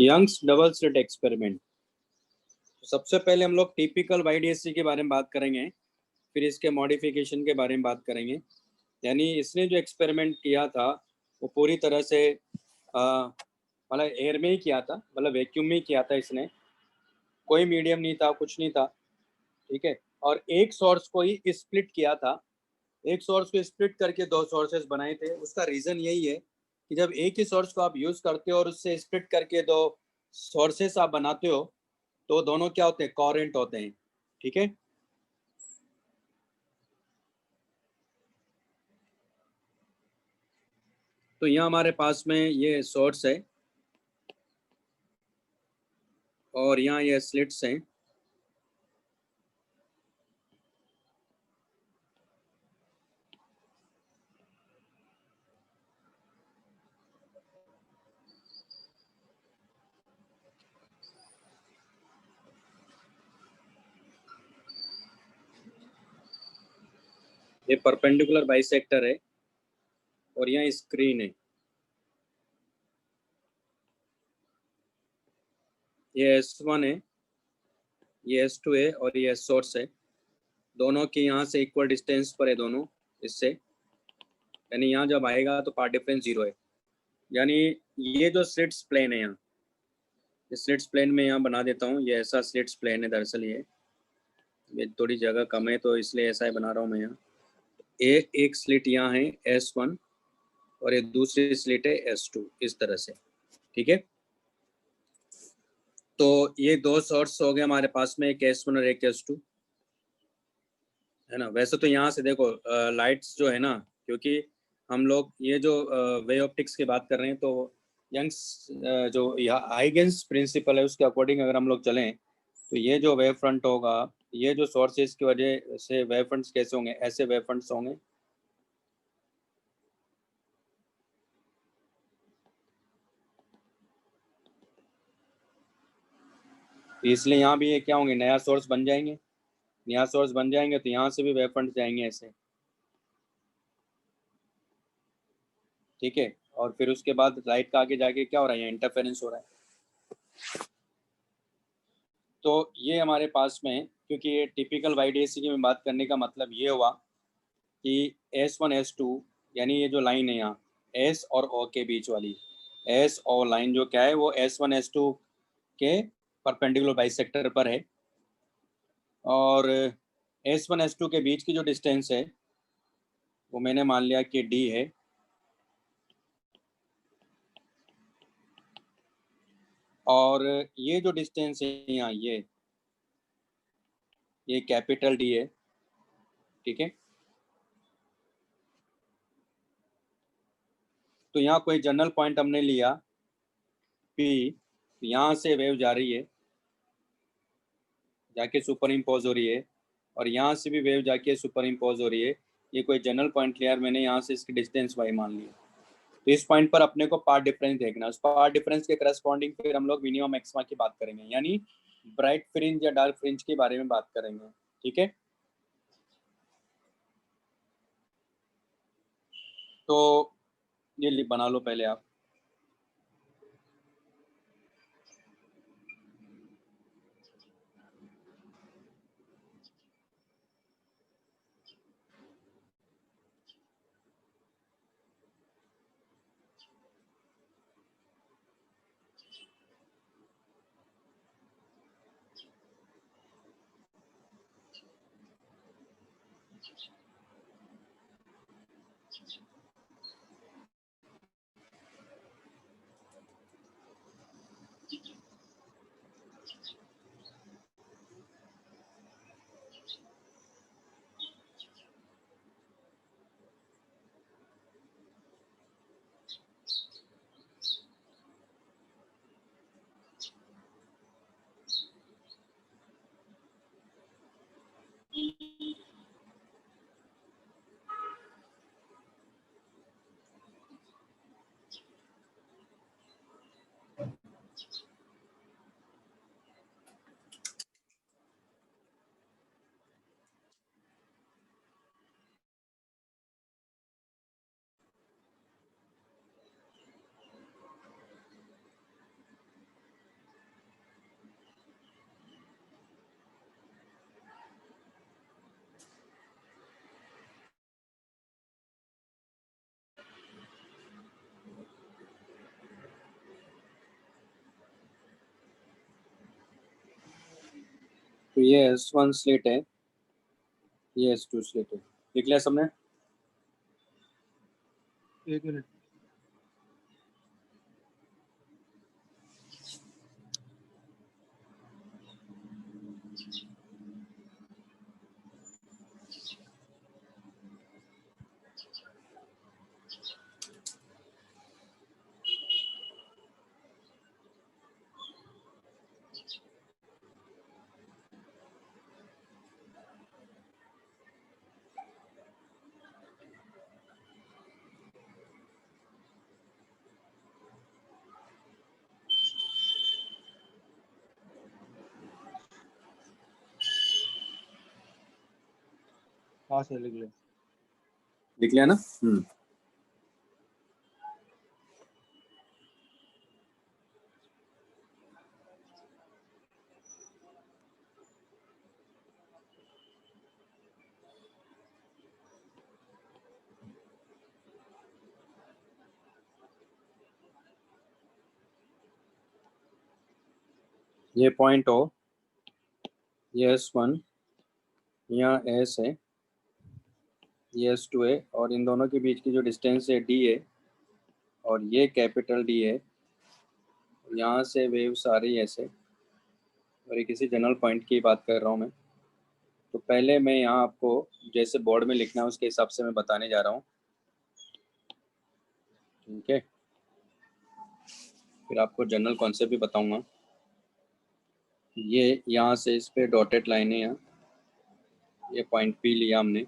Young's double slit experiment. सबसे पहले हम लोग टिपिकल वाईडीएससी के बारे में बात करेंगे, फिर इसके मॉडिफिकेशन के बारे में बात करेंगे। यानी इसने जो एक्सपेरिमेंट किया था वो पूरी तरह से मतलब एयर में ही किया था, मतलब वैक्यूम में ही किया था। इसने कोई मीडियम नहीं था, कुछ नहीं था, ठीक है। और एक सोर्स को ही स्प्लिट किया था, एक सोर्स को स्प्लिट करके दो सोर्सेस बनाए थे। उसका रीज़न यही है कि जब एक ही सोर्स को आप यूज़ करते हो और उससे स्प्लिट करके दो सोर्सेस आप बनाते हो तो दोनों क्या होते हैं, कोहेरेंट होते हैं, ठीक है। तो यहाँ हमारे पास में ये सोर्स है और यहाँ ये स्लिट्स हैं। ये परपेंडिकुलर बाइसेक्टर है और यहाँ स्क्रीन है। ये S1 है, ये S2 है और ये सोर्स है। दोनों के यहाँ से इक्वल डिस्टेंस पर है दोनों इससे, यानी यहाँ जब आएगा तो पाथ डिफरेंस 0 है। यानी ये जो स्लिट्स प्लेन है, यहाँ स्लिट्स प्लेन में यहाँ बना देता हूँ। ये ऐसा स्लिट्स प्लेन है दरअसल। ये थोड़ी जगह कम है तो इसलिए ऐसा ही बना रहा हूँ मैं। यहाँ एक स्लिट यहाँ है S1 और ये दूसरी स्लिट है S2, इस तरह से, ठीक है। तो ये दो सोर्स हो गए हमारे पास में, एक S1 और एक S2, है ना। वैसे तो यहाँ से देखो लाइट्स जो है ना, क्योंकि हम लोग ये जो वे ऑप्टिक्स की बात कर रहे हैं तो यंग्स जो हाइगेंस प्रिंसिपल है उसके अकॉर्डिंग अगर हम लोग चलें तो ये जो वेव फ्रंट होगा, ये जो सोर्सेज की वजह से वेव फ्रंट्स कैसे होंगे, ऐसे वेव फ्रंट्स होंगे। इसलिए यहाँ भी ये क्या होंगे, नया सोर्स बन जाएंगे। नया सोर्स बन जाएंगे तो यहाँ से भी वेव फ्रंट जाएंगे ऐसे, ठीक है। और फिर उसके बाद लाइट का आगे जाके क्या हो रहा है, इंटरफेरेंस हो रहा है। तो ये हमारे पास में, क्योंकि ये टिपिकल वाईडीएससी की में बात करने का मतलब ये हुआ कि S1 S2 यानी ये जो लाइन है यहाँ S और O के बीच वाली S और लाइन जो क्या है वो S1 S2 के परपेंडिकुलर बाइसेक्टर पर है। और S1 S2 के बीच की जो डिस्टेंस है वो मैंने मान लिया कि D है। और ये जो डिस्टेंस है यहाँ ये कैपिटल D है, ठीक है। तो यहाँ कोई जनरल पॉइंट हमने लिया P, यहाँ से वेव जा रही है, जाके सुपर इम्पोज हो रही है, और यहाँ से भी वेव जाके सुपर इम्पोज हो रही है। ये कोई जनरल पॉइंट लिया, मैंने यहाँ से इसकी डिस्टेंस y मान ली। तो इस पॉइंट पर अपने को पाथ डिफरेंस देखना है। उस पाथ डिफरेंस के करस्पॉन्डिंग फिर हम लोग मिनिमम मैक्सिमा की बात करेंगे, यानी ब्राइट फ्रिंज या डार्क फ्रिंज के बारे में बात करेंगे, ठीक है। तो ये बना लो पहले आप। ये S1 स्लिट है, ये S2 स्लिट है। लिख लिया सबने? एक मिनट। हाँ सर लिख ले। लिख लिया ना? ये पॉइंट हो, ये S1, यहाँ S है, ये S2 है, और इन दोनों के बीच की जो डिस्टेंस है D है, और ये कैपिटल D है। यहाँ से वेव्स आ रही है ऐसे, और ये किसी जनरल पॉइंट की बात कर रहा हूँ मैं। तो पहले मैं यहाँ आपको जैसे बोर्ड में लिखना है उसके हिसाब से मैं बताने जा रहा हूँ, ठीक है? फिर आपको जनरल कॉन्सेप्ट भी बताऊंगा। ये यहाँ से इस पे डॉटेड लाइन है, यहाँ ये पॉइंट P लिया हमने।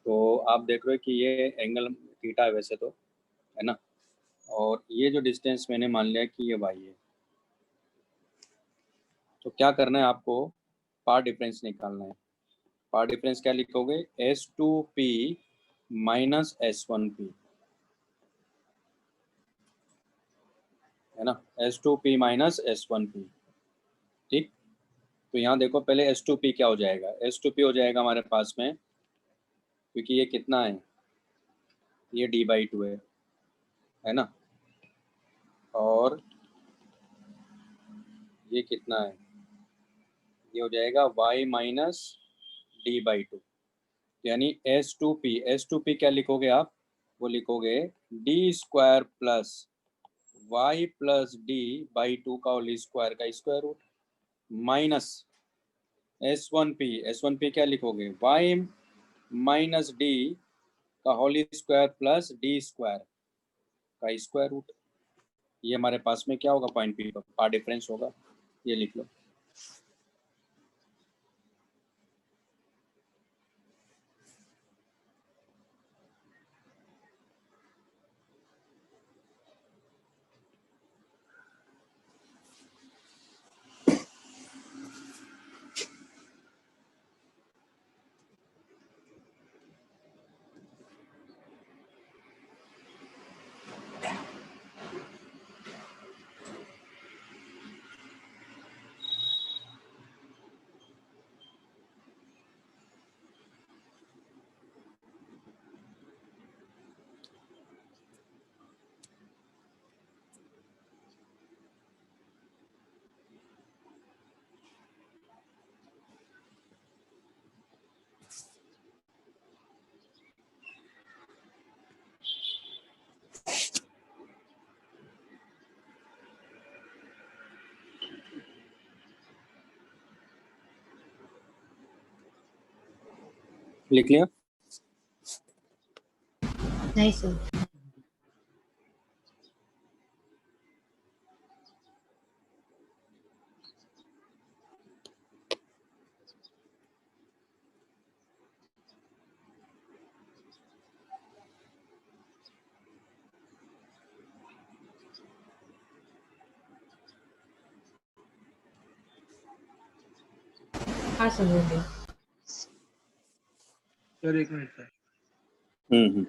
तो आप देख रहे हो कि ये एंगल थीटा है वैसे तो, है ना? और ये जो डिस्टेंस मैंने मान लिया कि ये y है। तो क्या करना है आपको? पार डिफरेंस निकालना है। पार डिफरेंस क्या लिखोगे? S2P माइनस S1P, है ना? S2P माइनस S1P, ठीक? तो यहाँ देखो पहले S2P क्या हो जाएगा? S2P हो जाएगा हमारे पास में, क्योंकि ये कितना है, ये D/2 है ना? और ये कितना है, ये हो जाएगा y माइनस D/2, यानी S2P क्या लिखोगे आप? वो लिखोगे D² plus y plus D/2 का होल स्क्वायर का स्क्वायर रूट, माइनस S1P क्या लिखोगे? y माइनस D का होल स्क्वायर प्लस D² का स्क्वायर रूट। ये हमारे पास में क्या होगा? पॉइंट P पर पार डिफरेंस होगा, ये लिख लो। लिख लिया? नहीं सर। हाँ सर बोलिए। सर एक मिनट सर। हम्म।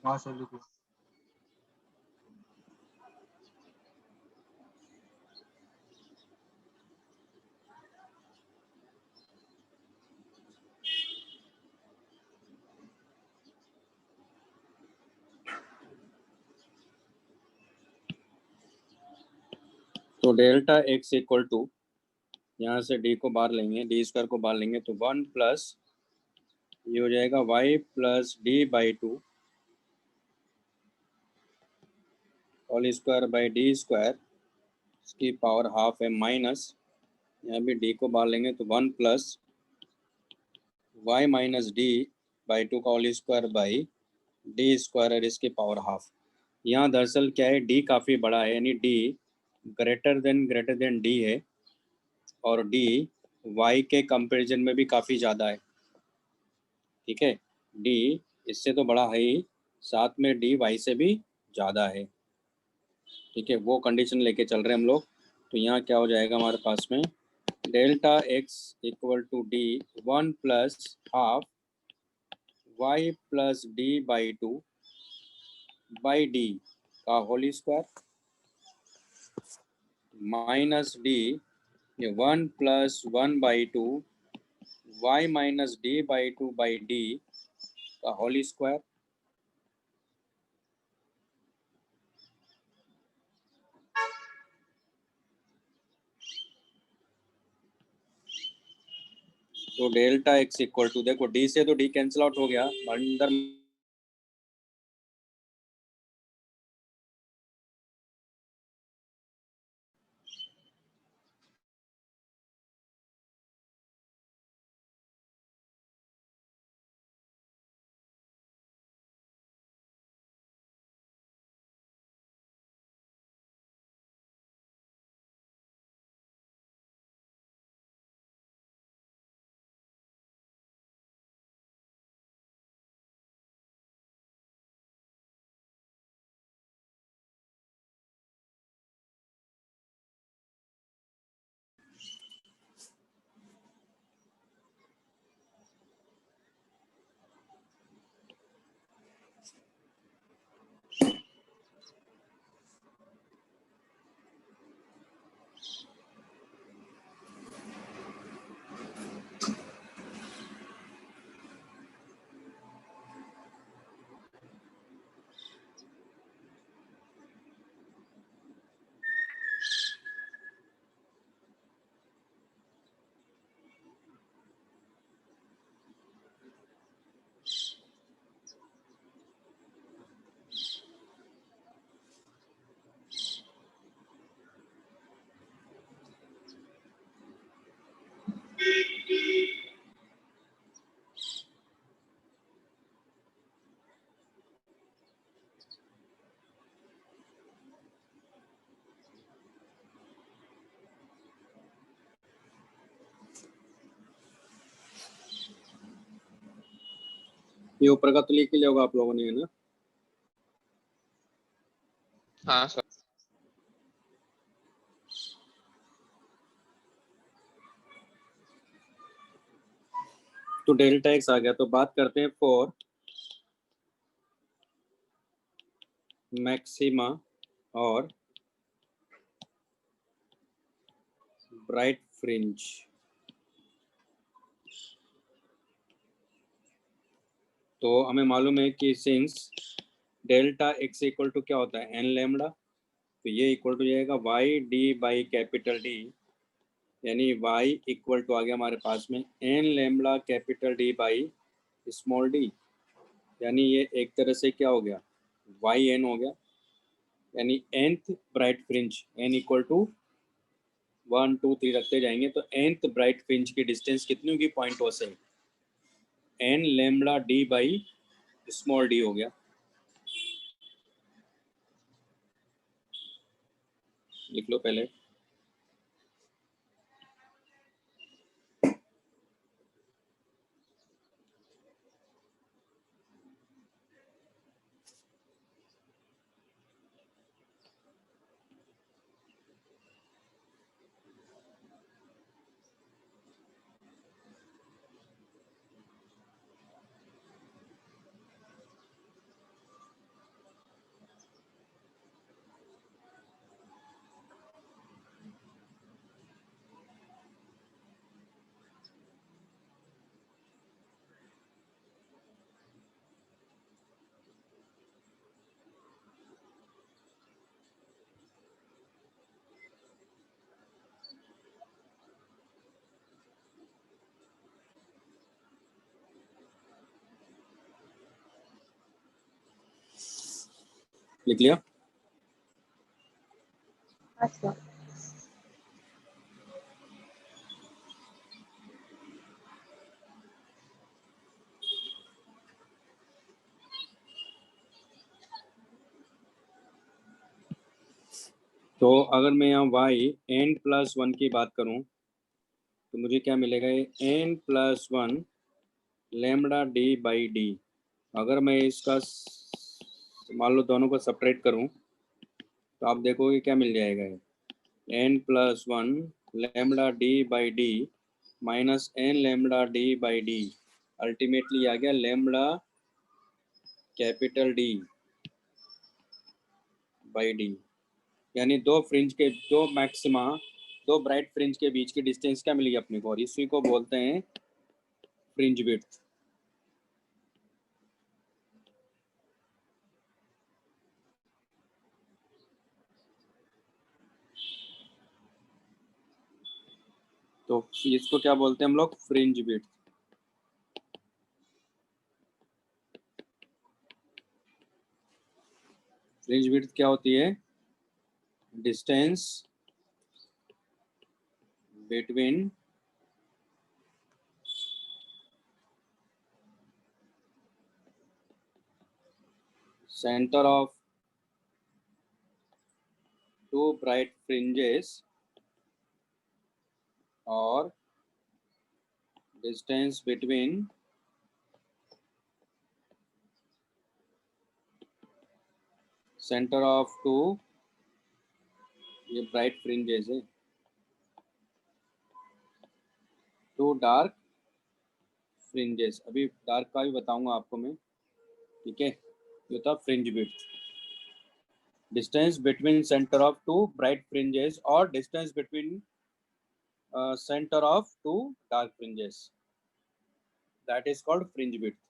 हाँ सर लिख लो। तो डेल्टा एक्स इक्वल टू, यहाँ से डी को बाहर लेंगे, डी स्क्वायर को बाहर लेंगे, तो 1 प्लस ये हो जाएगा y plus D by two whole square by D square, इसकी पावर हाफ है, माइनस यहाँ भी डी को बाहर लेंगे तो 1 plus y minus D by two का whole square by D square और इसकी पावर हाफ। यहाँ दरअसल क्या है, डी काफ़ी बड़ा है, यानी डी ग्रेटर देन डी है, और डी y के कंपैरिजन में भी काफ़ी ज़्यादा है। ठीक है, डी इससे तो बड़ा है ही, साथ में डी y से भी ज़्यादा है। ठीक है, वो कंडीशन लेके चल रहे हैं हम लोग। तो यहाँ क्या हो जाएगा हमारे पास में, delta x equal to d 1 plus half y plus D by two by d का होल स्क्वायर माइनस डी, ये 1 plus 1 by two y minus D by two by d का होल स्क्वायर, तो डेल्टा एक्स इक्वल टू, देखो d से तो D cancel out हो गया, अंदर ये ऊपर का तो लिख ही लिया होगा आप लोगों ने, है ना। हाँ सर। तो डेल्टा एक्स आ गया, तो बात करते हैं फॉर मैक्सिमा और ब्राइट फ्रिंज। तो हमें मालूम है कि since delta x equal to क्या होता है, एन लेमडा, तो ये इक्वल टू जाएगा y d by capital D, यानी वाई इक्वल टू आ गया हमारे पास में n lambda capital D by small d, यानी ये एक तरह से क्या हो गया, वाई एन हो गया, यानी nth bright fringe n equal to 1 2 3 रखते जाएंगे, तो nth ब्राइट फ्रिंज की डिस्टेंस कितनी होगी पॉइंट ओ से, n lambda d by small d हो गया। लिख लो पहले, लिख लिया? हाँ सर। तो अगर मैं यहाँ y(n+1) की बात करूँ तो मुझे क्या मिलेगा? n+1 lambda d by D. अगर मैं इसका मान लो दोनों को सपरेट करूँ तो आप देखोगे क्या मिल जाएगा? n+1 lambda d by D minus n lambda d by D. Ultimately आ गया lambda capital D by D. यानी दो फ्रिंज के दो मैक्सिमा, दो ब्राइट फ्रिंज के बीच की डिस्टेंस क्या मिलेगी अपने को? और इसी को बोलते हैं फ्रिंज विड्थ। तो इसको क्या बोलते हैं हम लोग? Fringe width. फ्रिंज विड्थ क्या होती है? Distance between centre of two bright fringes और distance between centre of two, ये ब्राइट फ्रिंजेस है, टू डार्क फ्रिंजेस। अभी डार्क का भी बताऊंगा आपको मैं, ठीक है? ये था fringe width. Distance between centre of two bright fringes और distance between center of two dark fringes, that is called fringe width.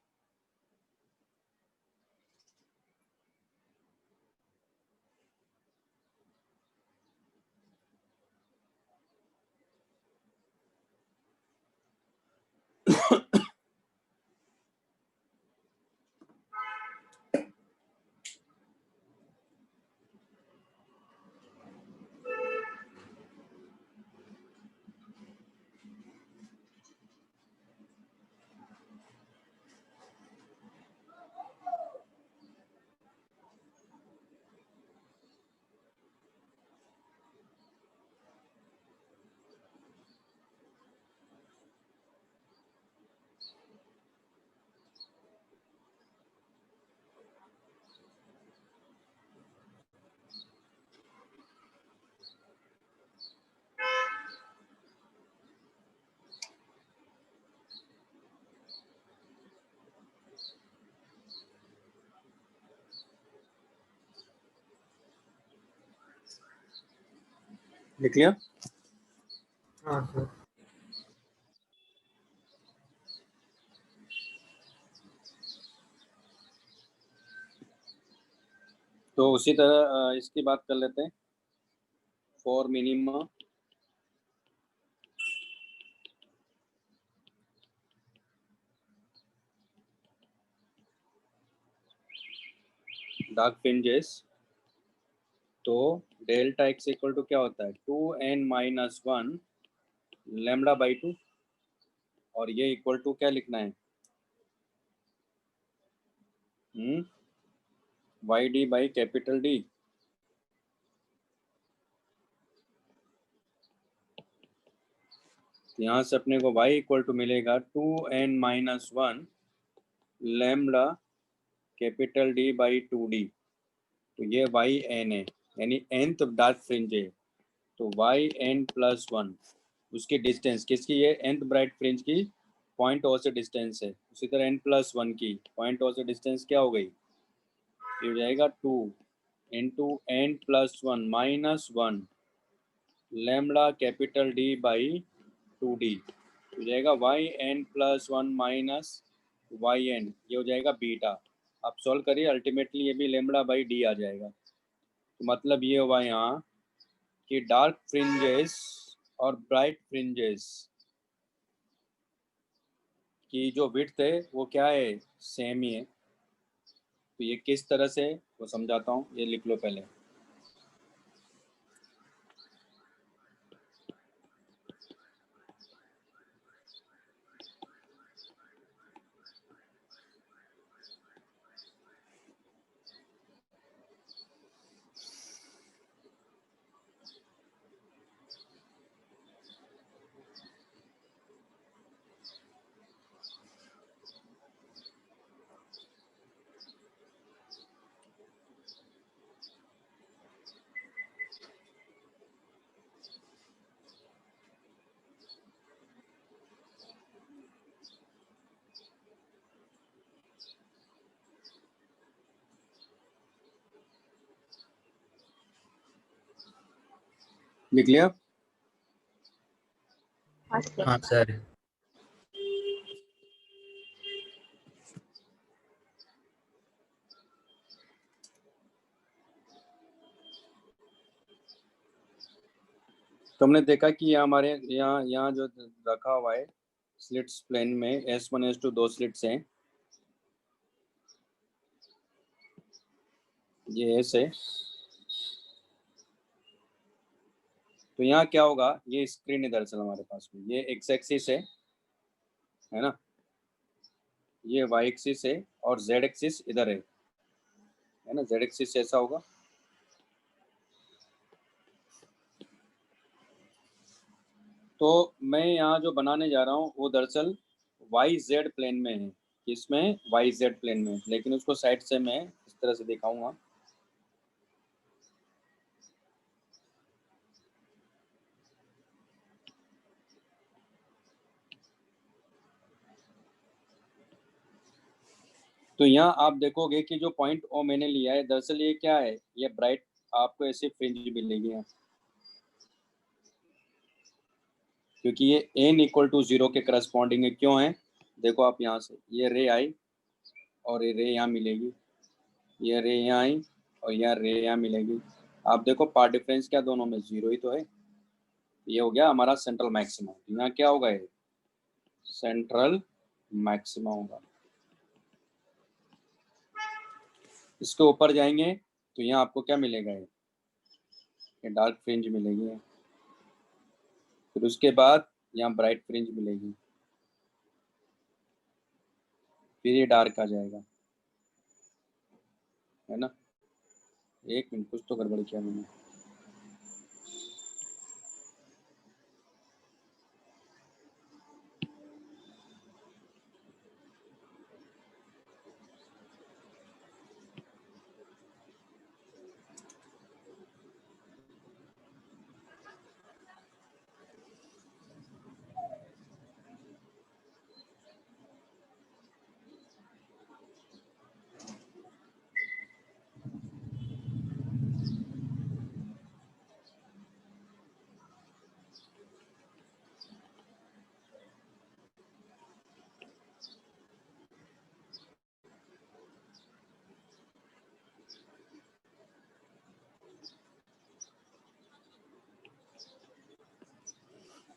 लिख लिया? हाँ सर। तो उसी तरह इसकी बात कर लेते हैं। फॉर मिनिमा डार्क फ्रिंजेस, तो डेल्टा एक्स इक्वल टू क्या होता है? 2n-1 लैम्डा बाई 2, और ये इक्वल टू क्या लिखना है? Y d by capital D. यहाँ से अपने को y इक्वल टू मिलेगा 2n-1 lambda capital D by 2d। तो ये yn है, यानी nth डार्क फ्रिंज है। तो yn+1 उसकी डिस्टेंस किसकी? ये nth ब्राइट फ्रिंज की पॉइंट ओ से डिस्टेंस है। उसी तरह n+1 की पॉइंट ओ से डिस्टेंस क्या हो गई? ये हो जाएगा 2 into n+1 -1 lambda capital D by 2d। हो जाएगा yn+1 माइनस yn, ये हो जाएगा बीटा। आप सॉल्व करिए, अल्टीमेटली ये भी लैम्डा बाई डी आ जाएगा। तो मतलब ये हुआ यहाँ कि डार्क फ्रिंजेस और ब्राइट फ्रिंजेस की जो विड्थ है वो क्या है? सेम ही है। तो ये किस तरह से वो समझाता हूँ, ये लिख लो पहले। लिख लिया? हाँ सर। हाँ सर। तो हमने देखा कि यहाँ हमारे यहाँ यहाँ जो रखा हुआ है स्लिट्स प्लेन में S1 S2 दो स्लिट्स हैं, ये S है। तो यहाँ क्या होगा, ये स्क्रीन है दरअसल हमारे पास में, ये एक्स एक्सिस है ना, ये वाई एक्सिस है और जेड एक्सिस इधर है ना, जेड एक्सिस ऐसा होगा। तो मैं यहाँ जो बनाने जा रहा हूँ वो दरअसल वाई जेड प्लेन में है, इसमें वाई जेड प्लेन में, लेकिन उसको साइड से मैं इस तरह से दिखाऊंगा। तो यहाँ आप देखोगे कि जो पॉइंट ओ मैंने लिया है दरअसल ये क्या है, ये ब्राइट आपको ऐसे फ्रिंज मिलेगी यहाँ, क्योंकि ये n इक्वल टू 0 के करस्पॉन्डिंग है। क्यों है, देखो आप यहाँ से ये रे आई और ये रे यहाँ मिलेगी, ये रे यहाँ आई और यहाँ रे यहाँ मिलेगी। आप देखो पार्ट डिफरेंस क्या, दोनों में 0 ही तो है। ये हो गया हमारा सेंट्रल मैक्सिमम। यहाँ क्या होगा, ये सेंट्रल मैक्सिमम होगा। इसके ऊपर जाएंगे तो यहाँ आपको क्या मिलेगा, ये डार्क फ्रिंज मिलेगी, फिर उसके बाद यहाँ ब्राइट फ्रिंज मिलेगी, फिर ये डार्क आ जाएगा, है ना। एक मिनट, कुछ तो गड़बड़ किया मैंने।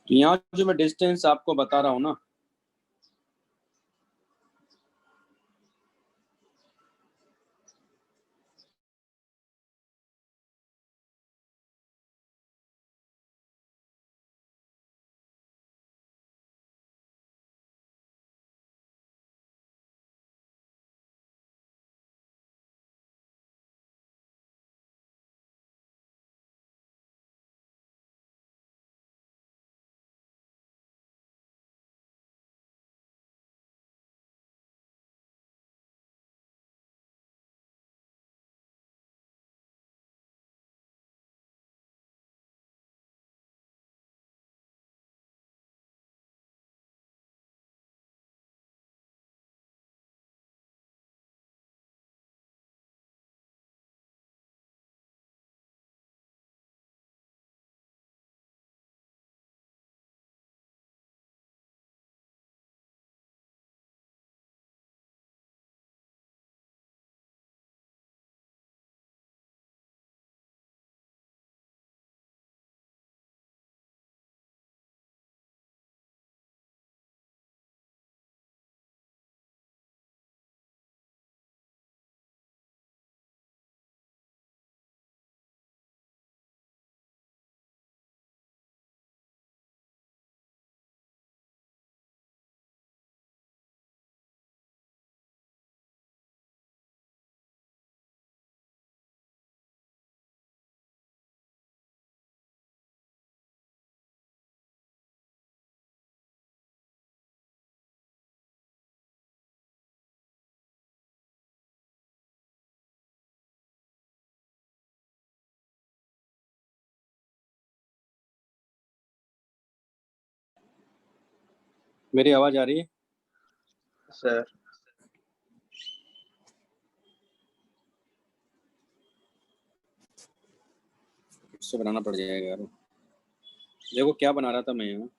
तो यहाँ जो मैं डिस्टेंस आपको बता रहा हूँ ना, मेरी आवाज आ रही है? सर इससे बनाना पड़ जाएगा यार। देखो क्या बना रहा था मैं यहाँ।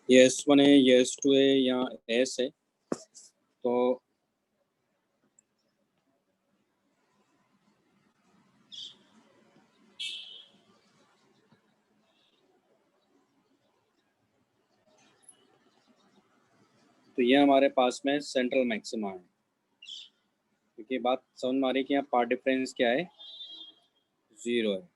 ये S1 है, ये S2 है, यहाँ S है। तो ये हमारे पास में सेंट्रल मैक्सिमा है, क्योंकि बात समझ में आ रही है कि यहाँ पार्ट डिफरेंस क्या है, 0 है।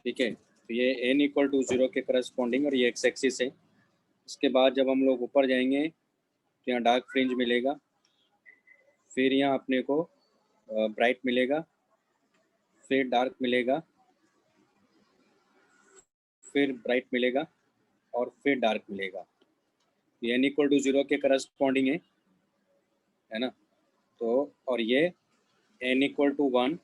ठीक है, तो ये n इक्वल टू 0 के करस्पॉन्डिंग, और ये एक्स एक्सिस है। इसके बाद जब हम लोग ऊपर जाएंगे तो यहाँ डार्क फ्रिंज मिलेगा, फिर यहाँ अपने को ब्राइट मिलेगा, फिर डार्क मिलेगा, फिर ब्राइट मिलेगा, और फिर डार्क मिलेगा। ये n इक्वल टू 0 के करस्पॉन्डिंग है ना। तो और ये n इक्वल टू 1,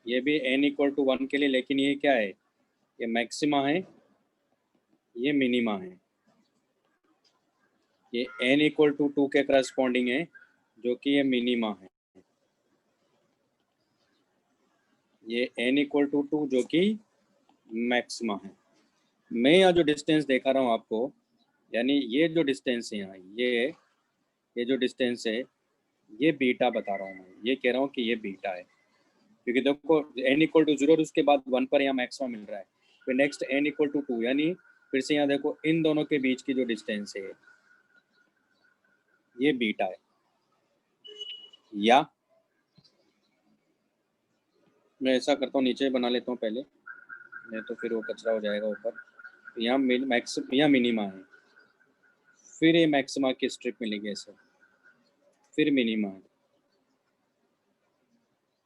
ये भी n इक्वल टू 1 के लिए, लेकिन ये क्या है, ये मैक्सिमा है, ये मिनिमा है। ये n इक्वल टू 2 के करस्पॉन्डिंग है, जो कि ये मिनिमा है। ये n इक्वल टू 2 जो कि मैक्सिमा है। मैं यहाँ जो डिस्टेंस दिखा रहा हूँ आपको, यानी ये जो डिस्टेंस है यहाँ, ये जो डिस्टेंस है, ये बीटा बता रहा हूँ मैं। ये कह रहा हूँ कि ये बीटा है, क्योंकि देखो n इक्वल टू 0 और उसके बाद 1 पर यहाँ मैक्सिमा मिल रहा है। फिर नेक्स्ट n इक्वल टू 2, यानी फिर से यहाँ देखो इन दोनों के बीच की जो डिस्टेंस है, ये बीटा है। या मैं ऐसा करता हूँ, नीचे बना लेता हूँ पहले, नहीं तो फिर वो कचरा हो जाएगा ऊपर। तो यहाँ यहाँ मिनिमा है, फिर ये मैक्सिमा की स्ट्रिप मिलेगी ऐसे, फिर मिनिमा है,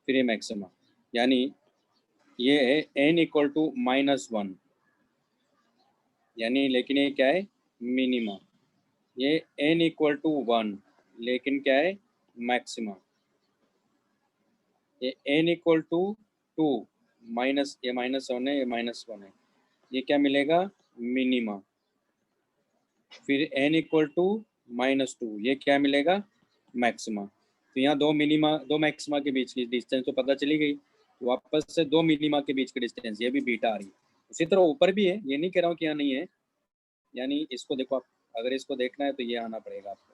फिर ये मैक्सिमा, यानी ये है n इक्वल टू -1, यानी लेकिन ये क्या है, मिनिमा। ये n इक्वल टू 1, लेकिन क्या है, मैक्सिमा। ये n इक्वल टू 2 माइनस, ये -1 है, ये -1 है, ये क्या मिलेगा, मिनिमा। फिर n इक्वल टू -2, ये क्या मिलेगा, मैक्सिमा। तो यहाँ दो मिनिमा दो मैक्सिमा के बीच की डिस्टेंस तो पता चली गई। वापस से दो मिनिमा के बीच की डिस्टेंस, ये भी बीटा आ रही है। उसी तरह ऊपर भी है, ये नहीं कह रहा हूँ कि यहाँ नहीं है, यानी इसको देखो आप, अगर इसको देखना है तो ये आना पड़ेगा आपको।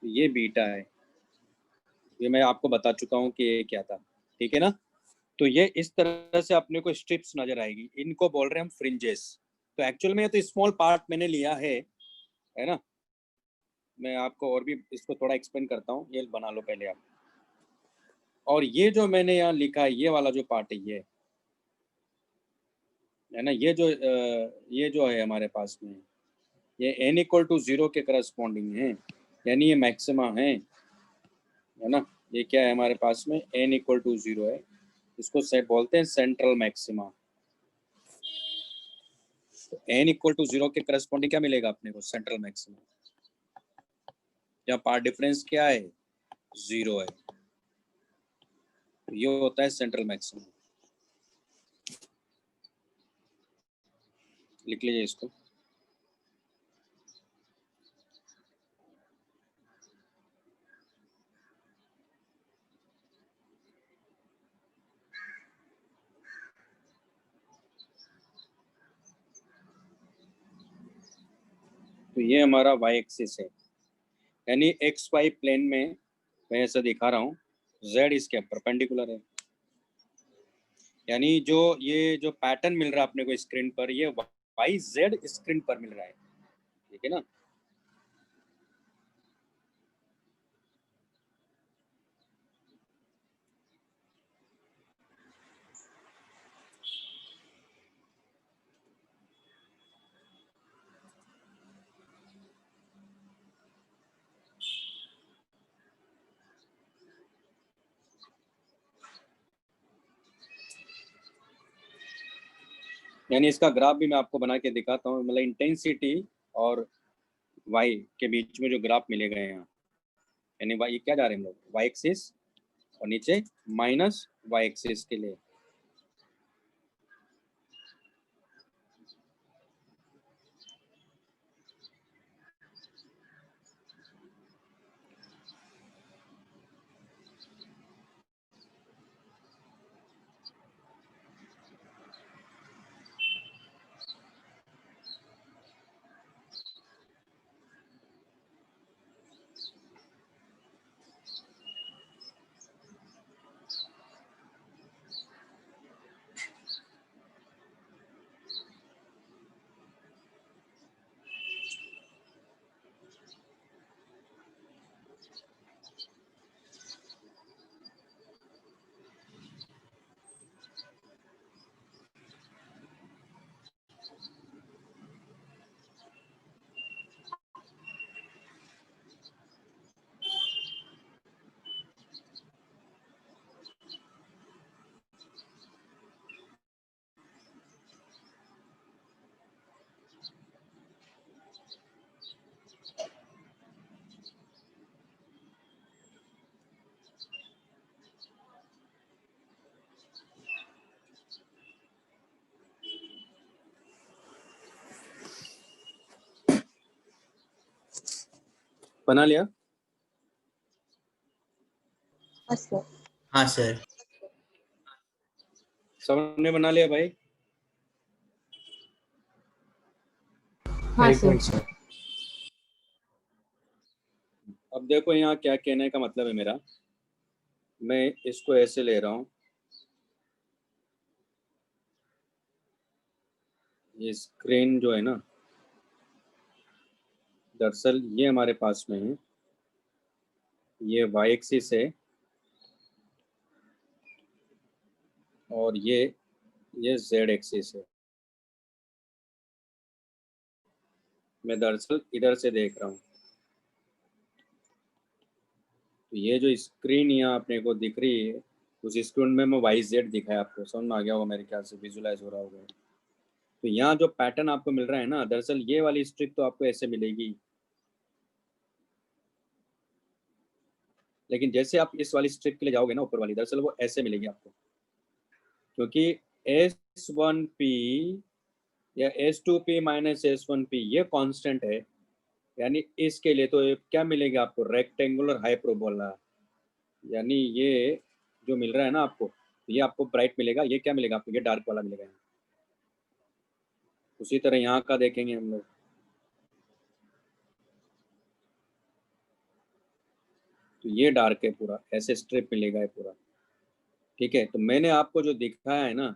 तो ये बीटा है, ये मैं आपको बता चुका हूँ कि ये क्या था। ठीक है ना। तो ये इस तरह से अपने को स्ट्रिप्स नजर आएगी, इनको बोल रहे हैं हम फ्रिंजेस। तो एक्चुअल में ये तो स्मॉल पार्ट मैंने लिया है ना। मैं आपको और भी इसको थोड़ा एक्सप्लेन करता हूँ, ये बना लो पहले आप। और ये जो मैंने यहाँ लिखा है, ये वाला जो पार्ट है ना, ये जो है हमारे पास में, ये n इक्वल टू 0 के करस्पॉन्डिंग है, यानी ये मैक्सिमा है ना। ये क्या है हमारे पास में, n इक्वल टू 0 है, इसको सेट बोलते हैं सेंट्रल मैक्सिमा। तो n इक्वल टू 0 के करस्पॉन्डिंग क्या मिलेगा अपने को, सेंट्रल मैक्सिमा। यहाँ पार्ट डिफरेंस क्या है, 0 है, तो ये होता है सेंट्रल मैक्सिमा। लिख लीजिए इसको। तो ये हमारा y एक्सिस है, यानी एक्स वाई प्लेन में मैं ऐसा दिखा रहा हूँ, z इसके परपेंडिकुलर है। यानी ये जो पैटर्न मिल रहा है अपने को स्क्रीन पर, ये वाई जेड स्क्रीन पर मिल रहा है। ठीक है ना। यानी इसका ग्राफ भी मैं आपको बना के दिखाता हूँ, मतलब इंटेंसिटी और वाई के बीच में जो ग्राफ मिले गए हैं, यानी वाई क्या जा रहे हैं हम लोग, वाई एक्सिस और नीचे माइनस वाई एक्सिस के लिए। बना लिया? हाँ सर। हाँ सर। सबने बना लिया भाई? हाँ एक सर। Minute sir. अब देखो यहाँ क्या कहने का मतलब है मेरा, मैं इसको ऐसे ले रहा हूँ, ये स्क्रीन जो है ना, दरअसल ये हमारे पास में है, ये वाई एक्सिस है और ये जेड एक्सिस है। मैं दरअसल इधर से देख रहा हूँ, तो ये जो स्क्रीन यहाँ अपने को दिख रही है, उस स्क्रीन में मैं वाई जेड दिखाया, आपको समझ में आ गया होगा मेरे ख्याल से, विजुलाइज हो रहा होगा। तो यहाँ जो पैटर्न आपको मिल रहा है ना, दरअसल ये वाली स्ट्रिप तो आपको ऐसे मिलेगी, लेकिन जैसे आप इस वाली स्ट्रिप के लिए जाओगे ना, ऊपर वाली, दरअसल वो ऐसे मिलेगी आपको, क्योंकि S1P या S2P माइनस S1P ये कांस्टेंट है, यानी इसके लिए तो क्या मिलेगा आपको, रेक्टेंगुलर हाइपरबोला, यानी ये जो मिल रहा है ना आपको, ये आपको ब्राइट मिलेगा, ये क्या मिलेगा आपको, ये डार्क वाला मिलेगा। उसी तरह यहाँ का देखेंगे हम लोग, तो ये डार्क है पूरा, ऐसे स्ट्रिप मिलेगा ये पूरा, ठीक है। तो मैंने आपको जो दिखाया है ना,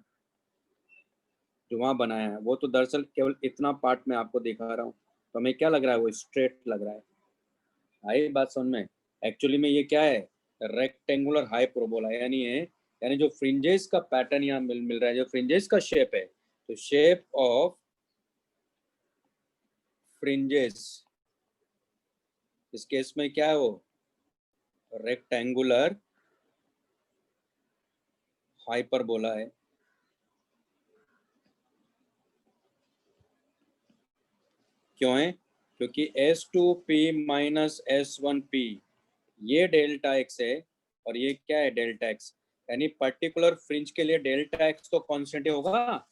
जो वहाँ बनाया है, वो तो दरअसल केवल इतना पार्ट मैं आपको दिखा रहा हूँ, तो हमें क्या लग रहा है, वो स्ट्रेट लग रहा है। आई बात समझ में? एक्चुअली में ये क्या है, रेक्टेंगुलर हाइपरबोला, यानी जो फ्रिंजेस का पैटर्न यहाँ मिल रहा है, जो फ्रिंजेस का शेप है, तो शेप ऑफ फ्रिंजेस इस केस में क्या है, वो रेक्टेंगुलर हाइपरबोला है। क्यों है? क्योंकि S2P माइनस S1P ये डेल्टा एक्स है, और ये क्या है, डेल्टा एक्स, यानी पर्टिकुलर फ्रिंज के लिए डेल्टा एक्स तो कांस्टेंट ही होगा।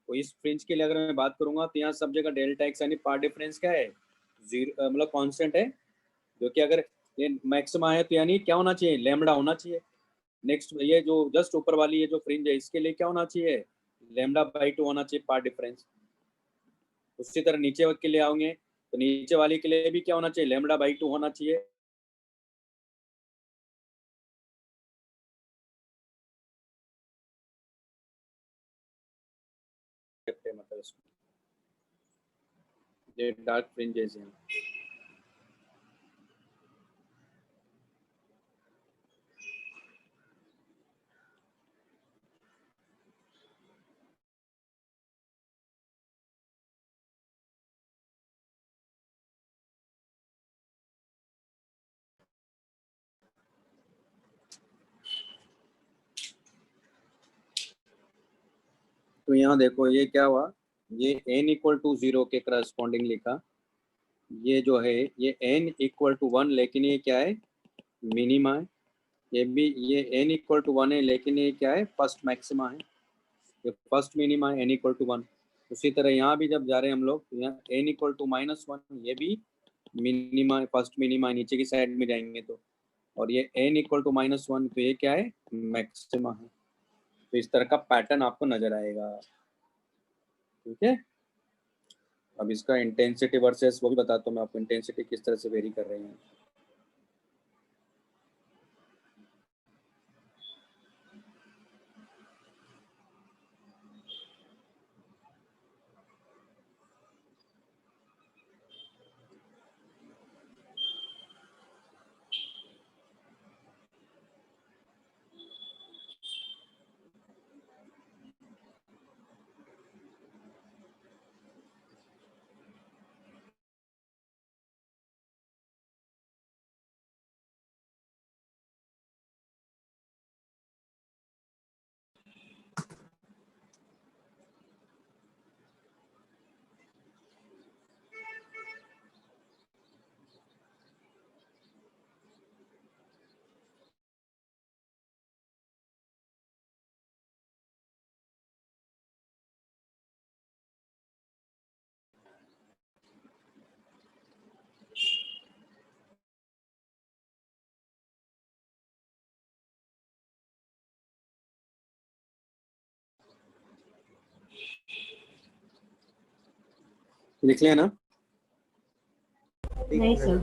तो इस फ्रिंज के लिए अगर मैं बात करूंगा, तो यहाँ सब जगह डेल्टा एक्स यानी पार्ट डिफरेंस क्या है, जीरो, मतलब कांस्टेंट है, जो कि अगर ये मैक्सिमा है तो यानी क्या होना चाहिए, लैम्डा होना चाहिए। नेक्स्ट ये जो जस्ट ऊपर वाली ये जो फ्रिंज है, इसके लिए क्या होना चाहिए, λ/2 होना चाहिए पार्ट डिफरेंस। उसी तरह नीचे के लिए आओगे, तो नीचे वाली के लिए भी क्या होना चाहिए, λ/2 होना चाहिए। मतलब इसमें ये डार्क फ्रिंजेस हैं। तो यहाँ देखो ये क्या हुआ, ये n इक्वल टू 0 के करस्पॉन्डिंग लिखा, ये जो है ये n इक्वल टू 1, लेकिन ये क्या है, मिनिमा है। ये भी ये n इक्वल टू 1 है, लेकिन ये क्या है, फर्स्ट मैक्सिमा है, ये फर्स्ट मिनिमा है n इक्वल टू 1। उसी तरह यहाँ भी जब जा रहे हैं हम लोग, यहाँ n इक्वल टू -1, ये भी मिनिमा, फर्स्ट मिनिमा, नीचे की साइड में जाएंगे तो, और ये n इक्वल टू -1, तो ये क्या है, मैक्सिमा है। तो इस तरह का पैटर्न आपको नजर आएगा, ठीक है। अब इसका इंटेंसिटी वर्सेस वो भी बताता हूँ मैं आपको, इंटेंसिटी किस तरह से वेरी कर रही है। लिख लिया ना? नहीं सर।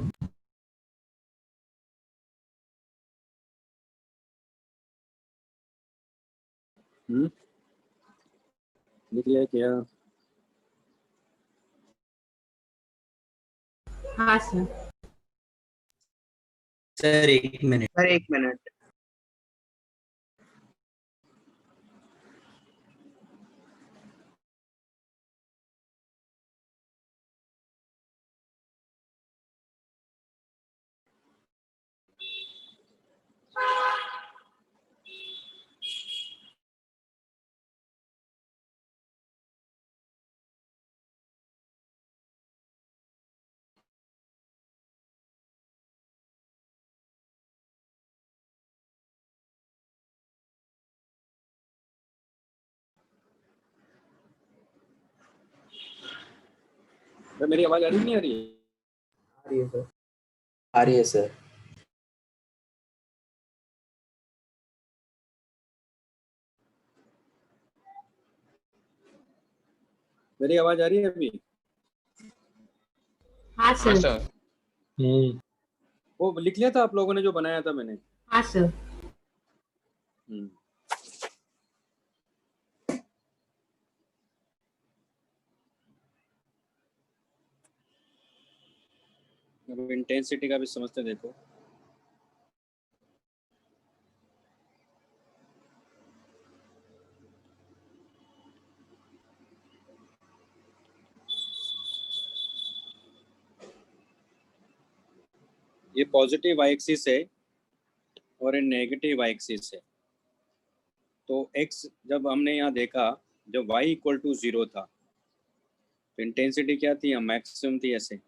लिख लिया क्या? हाँ sir. Sir 1 minute. Sir 1 minute. मेरी आवाज आ रही नहीं आ रही? आ रही है सर, आ रही है सर। मेरी आवाज आ रही है अभी? हाँ सर। वो लिख लिया था आप लोगों ने जो बनाया था मैंने? हाँ सर। अब इंटेंसिटी का भी समझते देखो। ये पॉजिटिव वाई एक्सिस है और ये नेगेटिव वाई एक्सिस है। तो x जब हमने यहाँ देखा, जब y इक्वल टू 0 था, तो इंटेंसिटी क्या थी, यहाँ मैक्सिमम थी ऐसे।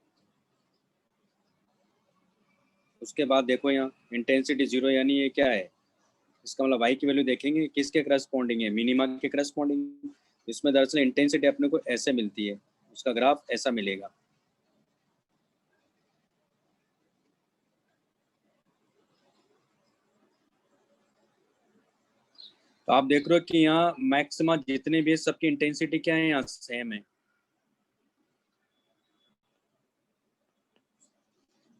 उसके बाद देखो यहाँ इंटेंसिटी 0, यानी ये क्या है, इसका मतलब y की वैल्यू देखेंगे किसके करस्पॉन्डिंग है, मिनिमा के करस्पॉन्डिंग। इसमें दरअसल इंटेंसिटी अपने को ऐसे मिलती है, उसका ग्राफ ऐसा मिलेगा। तो आप देख रहे हो कि यहाँ मैक्सिमा जितने भी सबकी इंटेंसिटी क्या है, यहाँ सेम है।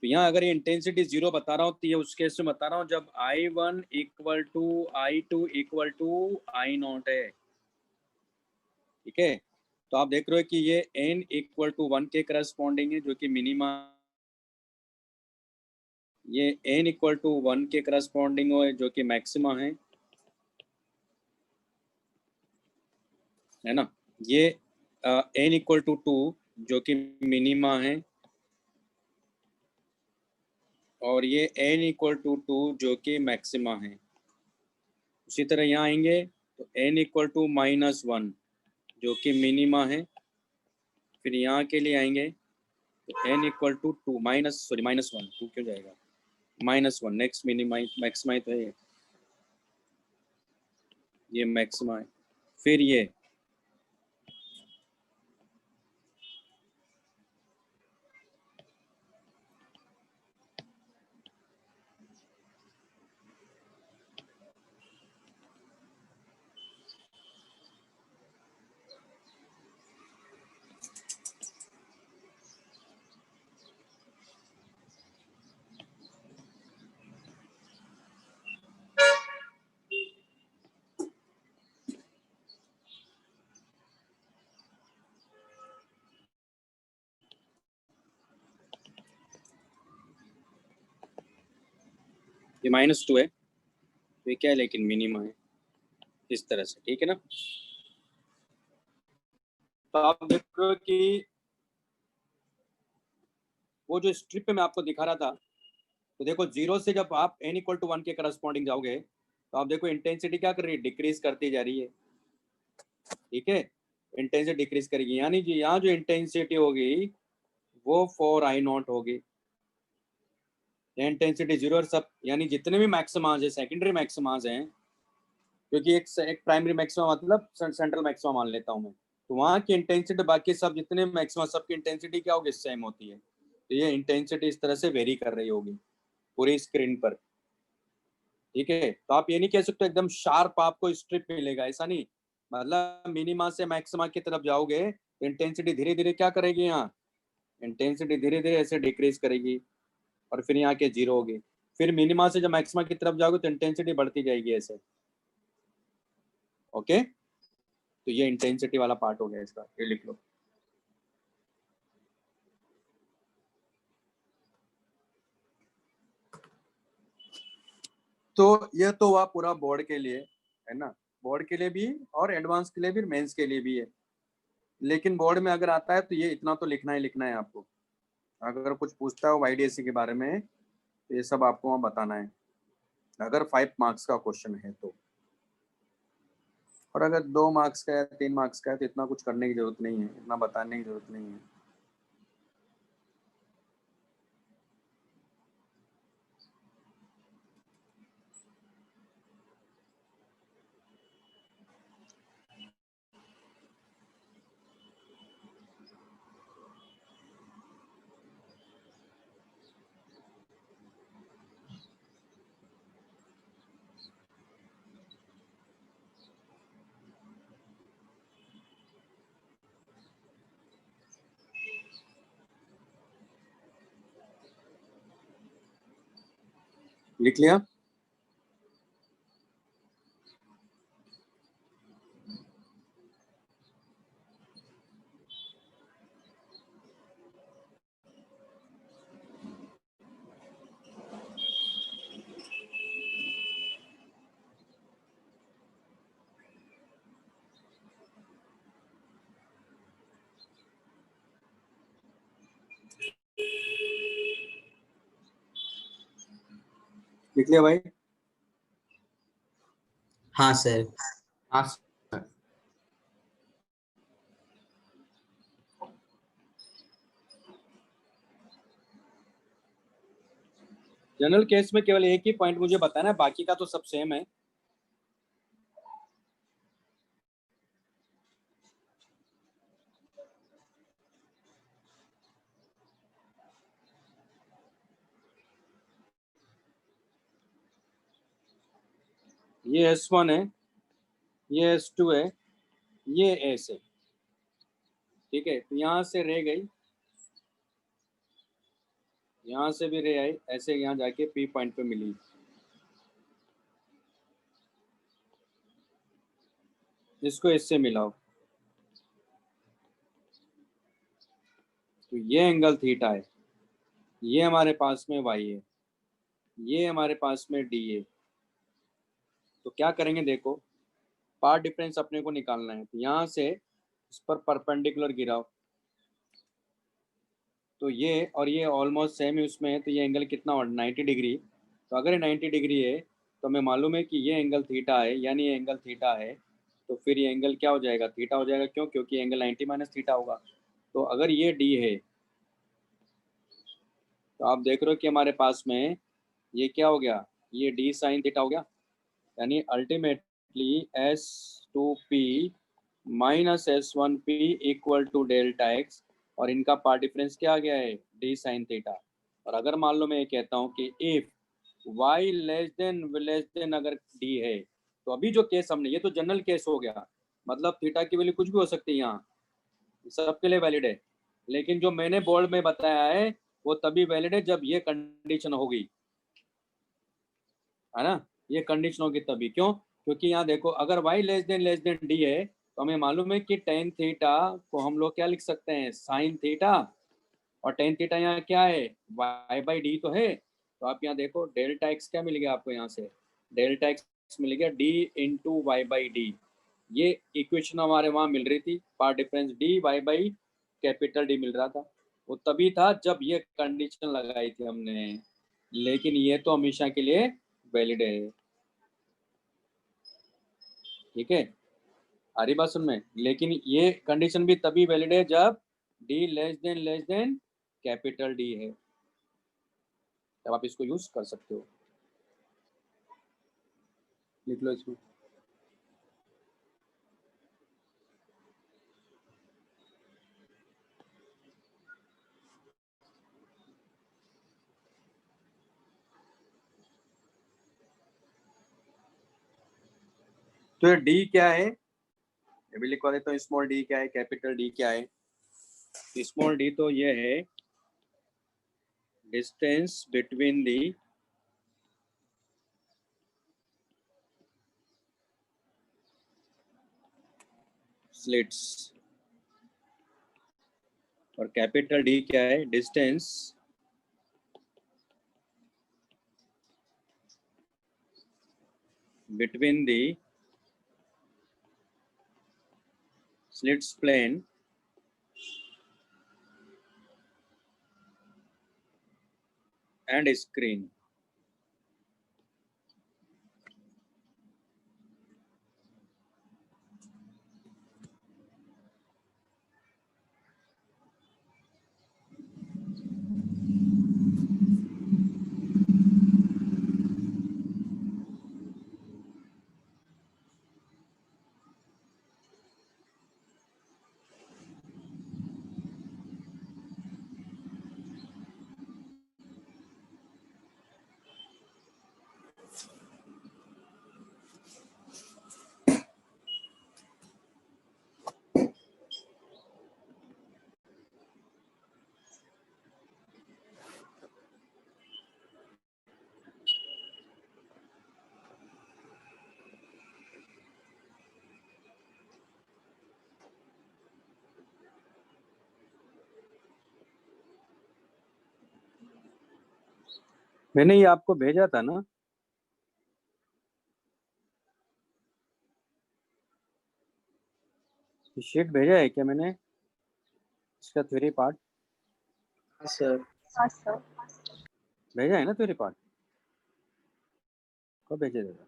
तो यहाँ अगर ये इंटेंसिटी 0 बता रहा हूँ, तो ये उस केस में बता रहा हूँ जब I1 equal to I2 equal to I0 है, ठीक है। तो आप देख रहे हो कि ये n इक्वल टू 1 के करस्पॉन्डिंग है, जो कि मिनिमा, ये n इक्वल टू 1 के करस्पॉन्डिंग है, जो कि मैक्सिमा है ना। ये n इक्वल टू 2 जो कि मिनिमा है, और ये n इक्वल टू 2 जो कि मैक्सिमा है। उसी तरह यहाँ आएंगे तो n इक्वल टू -1, जो कि मिनिमा है। फिर यहाँ के लिए आएंगे तो n इक्वल टू 2 -1, 2 क्यों जाएगा, -1 नेक्स्ट मिनिमा मैक्सिमा तो है, ये मैक्सिमा है। फिर ये -2 है, तो ये क्या है लेकिन मिनिमा है, इस तरह से, ठीक है ना। तो आप देखो कि वो जो स्ट्रिप पे मैं आपको दिखा रहा था, तो देखो 0 से जब आप n इक्वल टू 1 के करस्पॉन्डिंग जाओगे तो आप देखो इंटेंसिटी क्या कर रही है, डिक्रीज करती जा रही है, ठीक है, इंटेंसिटी डिक्रीज करेगी, यानी जी यहाँ जो इंटेंसिटी होगी वो 4I0 होगी, इंटेंसिटी 0 और सब, यानी जितने भी मैक्सिमाज है सेकेंडरी मैक्सिमाज हैं, क्योंकि एक प्राइमरी मैक्सिमा मतलब सेंट्रल मैक्सिमा मान लेता हूँ मैं, तो वहाँ की इंटेंसिटी बाकी सब जितने मैक्सिमा सबकी इंटेंसिटी क्या होगी, सेम होती है। तो ये इंटेंसिटी इस तरह से वेरी कर रही होगी पूरी स्क्रीन पर, ठीक है। तो आप ये नहीं कह सकते एकदम शार्प आपको स्ट्रिप मिलेगा, ऐसा नहीं, मतलब मिनिमा से मैक्सिमा की तरफ जाओगे तो इंटेंसिटी धीरे धीरे क्या करेगी, यहाँ इंटेंसिटी धीरे धीरे ऐसे डिक्रीज करेगी और फिर यहाँ के 0 होगी। फिर मिनिमा से जब मैक्सिमा की तरफ जाओगे तो इंटेंसिटी बढ़ती जाएगी ऐसे, ओके। तो ये इंटेंसिटी वाला पार्ट हो गया इसका, ये लिख लो। तो ये तो हुआ पूरा बोर्ड के लिए, है ना, बोर्ड के लिए भी और एडवांस के लिए भी, मेंस के लिए भी है। लेकिन बोर्ड में अगर आता है तो ये इतना तो लिखना ही लिखना है आपको, अगर कुछ पूछता है YDSC के बारे में तो ये सब आपको वहाँ बताना है, अगर 5 मार्क्स का क्वेश्चन है तो। और अगर 2 मार्क्स का है 3 मार्क्स का है तो इतना कुछ करने की जरूरत नहीं है, इतना बताने की जरूरत नहीं है। लिख लिया। लिख लिया भाई। हाँ सर। हाँ जनरल केस में केवल एक ही पॉइंट मुझे बताना है, बाकी का तो सब सेम है। ये S1 है, ये S2 है, ये S है, ठीक है। तो यहाँ से रह गई, यहाँ से भी रे आई, ऐसे यहाँ जाके P पॉइंट पे मिली, इसको इससे मिलाओ तो ये एंगल थीटा है, ये हमारे पास में Y है, ये हमारे पास में D है। तो क्या करेंगे, देखो पार्ट डिफरेंस अपने को निकालना है, तो यहाँ से इस पर परपेंडिकुलर गिराओ, तो ये और ये ऑलमोस्ट सेम ही उसमें है, तो ये एंगल कितना हो 90 डिग्री। तो अगर 90 डिग्री है तो हमें मालूम है कि ये एंगल थीटा है, यानी ये एंगल थीटा है, तो फिर ये एंगल क्या हो जाएगा, थीटा हो जाएगा। क्यों? क्योंकि एंगल 90 माइनस थीटा होगा। तो अगर ये डी है तो आप देख रहे हो कि हमारे पास में ये क्या हो गया, ये डी साइन थीटा हो गया। यानी ultimately S2P minus S1P equal to delta x, और इनका पार्ट डिफरेंस क्या आ गया है, डी साइन थीटा। और अगर मान लो मैं ये कहता हूँ कि इफ y लेस देन अगर d है, तो अभी जो केस हमने, ये तो जनरल केस हो गया, मतलब थीटा की वैल्यू कुछ भी हो सकती है, यहाँ सबके लिए वैलिड है। लेकिन जो मैंने बोर्ड में बताया है वो तभी वैलिड है जब ये कंडीशन होगी, है ना। ये कंडीशन होगी तभी। क्यों? क्योंकि यहाँ देखो, अगर y लेस देन d है तो हमें मालूम है कि टेन थीटा को हम लोग क्या लिख सकते हैं, साइन थीटा, और टेन थीटा यहाँ क्या है, y बाई डी तो है। तो आप यहाँ देखो डेल्टा एक्स क्या मिल गया आपको, यहाँ से डेल्टा एक्स मिल गया d into Y by D. ये इक्वेशन हमारे वहाँ मिल रही थी, path difference D Y by capital D मिल रहा था। वो तभी था जब ये कंडीशन लगाई थी हमने, लेकिन ये तो हमेशा के लिए वैलिड है। ठीक है, आ रही बात सुन में। लेकिन ये कंडीशन भी तभी वैलिड है जब D less than capital D है, तब आप इसको यूज कर सकते हो। लिख लो इसमें। तो ये डी क्या है, ये भी लिखवा देता हूँ। स्मॉल डी क्या है, कैपिटल डी क्या है। स्मॉल डी तो ये है डिस्टेंस बिटवीन दी स्लिट्स, और कैपिटल डी क्या है, distance between the slits plane and screen. मैंने ये आपको भेजा था ना, शीट भेजा है क्या मैंने, इसका थ्योरी पार्ट हाँ सर। हाँ सर। भेजा है ना, थ्योरी पार्ट कब भेजे देगा।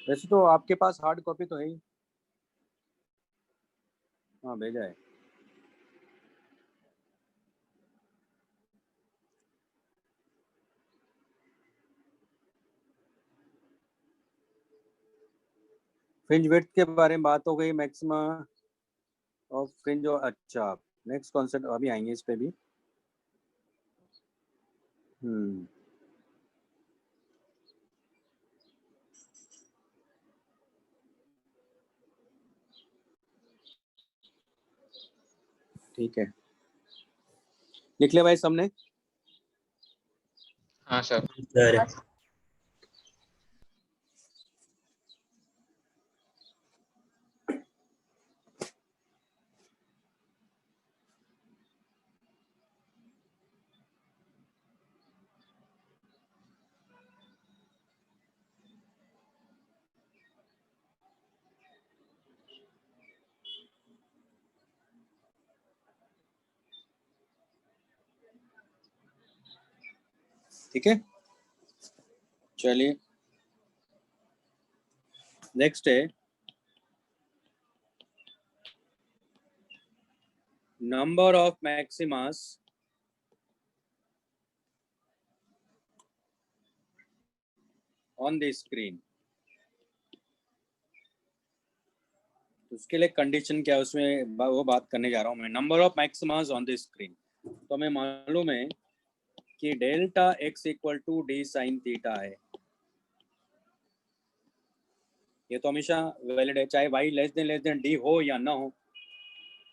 वैसे तो आपके पास हार्ड कॉपी तो है ही। हाँ भेजा है। फ्रिंज विड्थ के बारे में बात हो गई, मैक्सिमम और फ्रिंज। अच्छा, नेक्स्ट कॉन्सेप्ट अभी आएंगे इस पे भी। ठीक है, लिख ले भाई सबने। हाँ सर। सर ठीक है, चलिए नेक्स्ट है number of maximas on the screen. उसके लिए कंडीशन क्या है उसमें वो बात करने जा रहा हूँ मैं। Number of maximas on the screen, तो हमें मालूम है कि delta x equal to D sine theta है। ये तो हमेशा वैलिड है, चाहे y लेस देन डी हो या ना हो,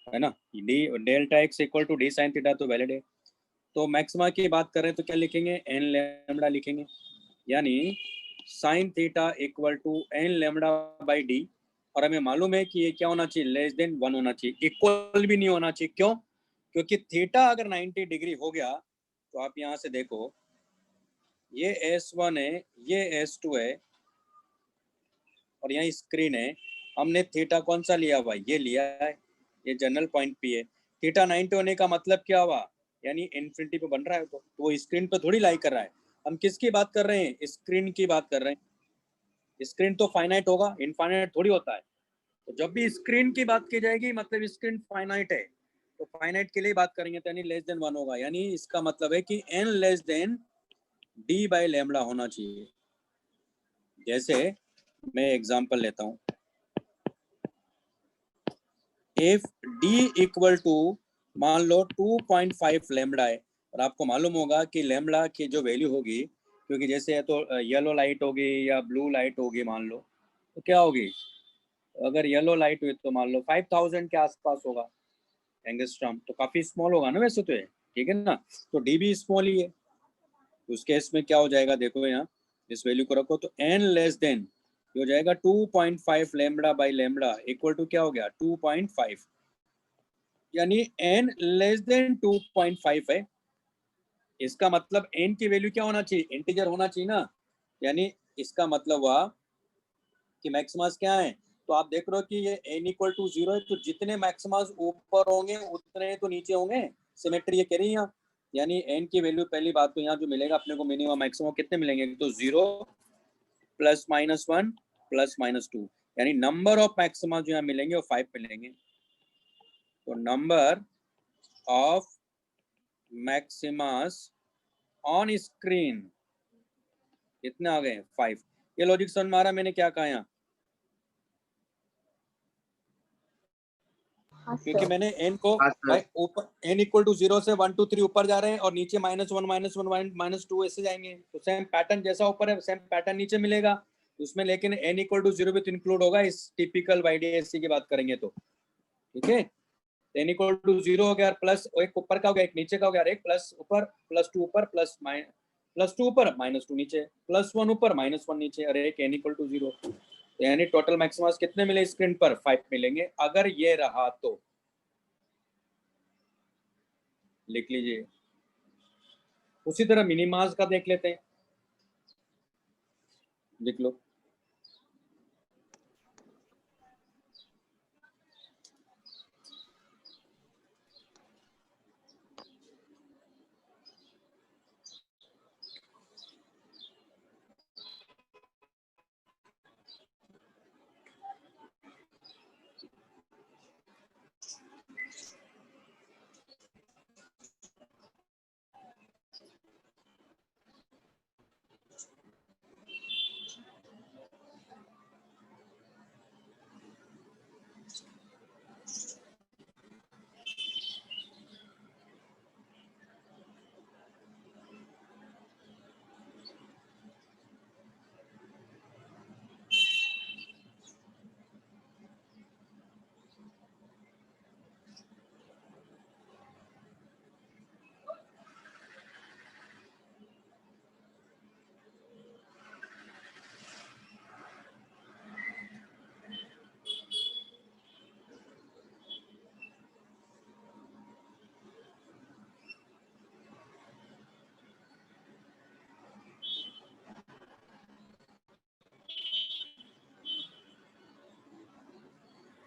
है ना। D delta x equal to D sine theta तो वैलिड है। तो मैक्सिमा की बात करें तो क्या लिखेंगे, एन लैम्डा लिखेंगे, यानी sine theta equal to N lambda by D. और हमें मालूम है कि ये क्या होना चाहिए, लेस देन 1 होना चाहिए, इक्वल भी नहीं होना चाहिए। क्यों? क्योंकि थीटा अगर 90 डिग्री हो गया तो आप यहाँ से देखो, ये S1 है, ये S2 है और यहाँ स्क्रीन है। हमने थीटा कौन सा लिया हुआ, ये लिया है, ये जनरल पॉइंट पी है। थीटा 90 होने का मतलब क्या हुआ, यानी इन्फिनिटी पे बन रहा है, तो वो स्क्रीन पे थोड़ी लाई कर रहा है। हम किसकी बात कर रहे हैं, स्क्रीन की बात कर रहे हैं। स्क्रीन तो फाइनाइट होगा, इनफाइनाइट थोड़ी होता है। तो जब भी स्क्रीन की बात की जाएगी मतलब स्क्रीन फाइनाइट है, तो फाइनाइट के लिए बात करेंगे, तो यानी लेस देन 1 होगा। यानी इसका मतलब है कि n less than D by lambda होना चाहिए। जैसे मैं एग्जांपल लेता हूं, इफ डी इक्वल टू मान लो 2.5 लैम्डा है, और आपको मालूम होगा कि लैम्डा की जो वैल्यू होगी, क्योंकि जैसे तो येलो लाइट होगी या ब्लू लाइट होगी मान लो, तो क्या होगी, अगर येलो लाइट हुई तो मान लो 5000 के आसपास होगा एंगस्ट्रॉम, तो काफी स्मॉल होगा ना वैसे तो है, ठीक है ना। तो डी भी स्मॉल ही है, उस केस में क्या हो जाएगा, देखो यहाँ इस वैल्यू को रखो, तो एन लेस देन हो जाएगा 2.5 lambda by lambda equal to क्या हो गया 2.5, यानी n लेस देन 2.5 है। इसका मतलब n की वैल्यू क्या होना चाहिए, इंटीजर होना चाहिए ना। यानी इसका मतलब हुआ कि मैक्सिमस क्या है, तो आप देख रहे हो कि ये n इक्वल टू 0 है, तो जितने मैक्सिमस ऊपर होंगे उतने तो नीचे होंगे, सिमेट्री ये कह रही है यहाँ। यानी n की वैल्यू, पहली बात तो यहाँ जो मिलेगा अपने को मिनिमम मैक्सिमम कितने मिलेंगे, तो 0 प्लस माइनस 1 प्लस माइनस 2, यानी नंबर ऑफ मैक्सिमा जो यहाँ मिलेंगे वो 5 मिलेंगे। तो number of maximas on screen कितने आ गए, 5। ये लॉजिक समझ में आ रहा है मैंने क्या कहा यहाँ, हाँ क्योंकि सर। मैंने n को हाँ सर। भाई ऊपर n इक्वल टू 0 से 1 2 3 ऊपर जा रहे हैं और नीचे -1 -1 -2 ऐसे जाएंगे, तो सेम पैटर्न जैसा ऊपर है सेम पैटर्न नीचे मिलेगा उसमें, लेकिन n इक्वल टू 0 भी तो इंक्लूड होगा इस टिपिकल YDSC की बात करेंगे तो, ठीक है। n इक्वल टू 0 हो गया, प्लस एक ऊपर का हो गया एक नीचे का हो गया, एक प्लस ऊपर प्लस 2 ऊपर प्लस 2 ऊपर -2 नीचे, प्लस 1 ऊपर -1 नीचे, और एक n इक्वल टू 0। यानी टोटल मैक्सिमस कितने मिले स्क्रीन पर, 5 मिलेंगे अगर ये रहा तो, लिख लीजिए। उसी तरह मिनिमास का देख लेते हैं, लिख लो।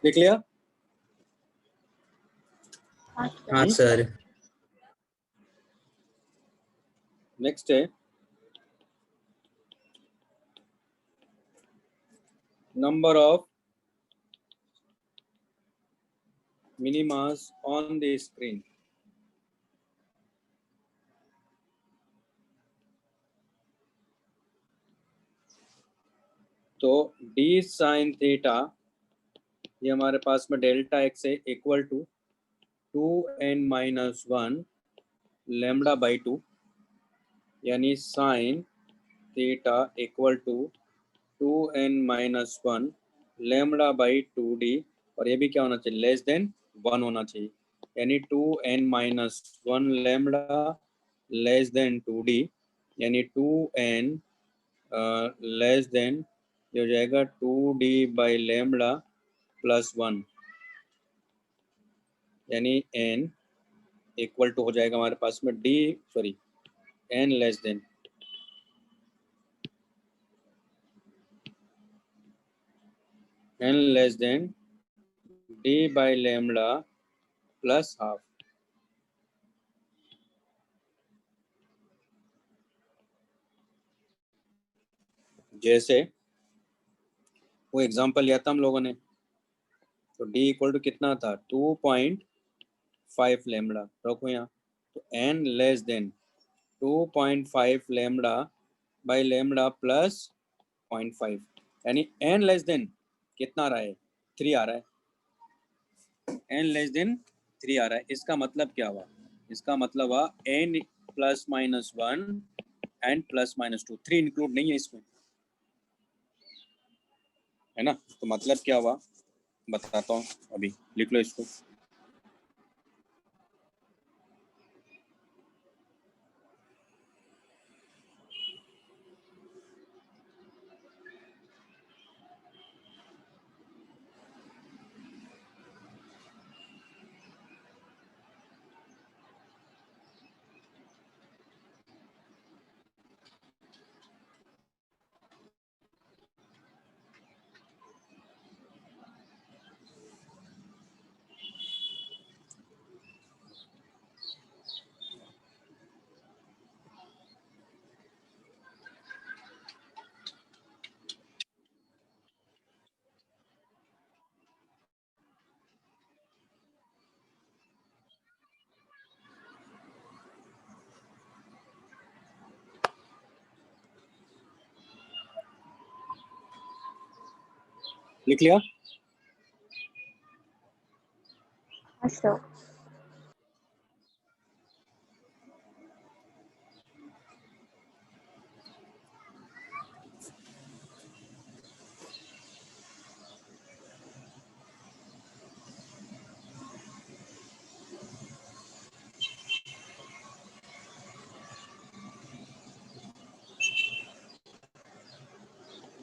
देख लिया। हाँ सर। हाँ सर। नेक्स्ट है number of minimas on the screen. तो d sin थीटा ये हमारे पास में डेल्टा एक्स है equal to 2n-1 lambda by 2, यानी sine theta equal to 2n-1 lambda by 2d, और ये भी क्या होना चाहिए, लेस देन 1 होना चाहिए, यानी 2n-1 lambda less than 2d, यानी 2n लेस देन ये हो जाएगा 2d बाई लैम्डा प्लस 1, यानी n इक्वल टू हो जाएगा हमारे पास में n less than d by lambda plus half. जैसे वो एग्जांपल लिया था हम लोगों ने, तो d इक्वल टू कितना था 2.5 लैम्डा, रखो यहाँ, तो n less then 2.5 lambda by lambda plus 0.5, यानी n लेस देन कितना आ रहा है, 3 आ रहा है, n लेस देन 3 आ रहा है। इसका मतलब क्या हुआ, इसका मतलब हुआ n plus minus 1 and plus minus 2, 3 include नहीं है इसमें, है ना। तो मतलब क्या हुआ बताता हूँ, अभी लिख लो इसको। लिख लिया? हाँ सर।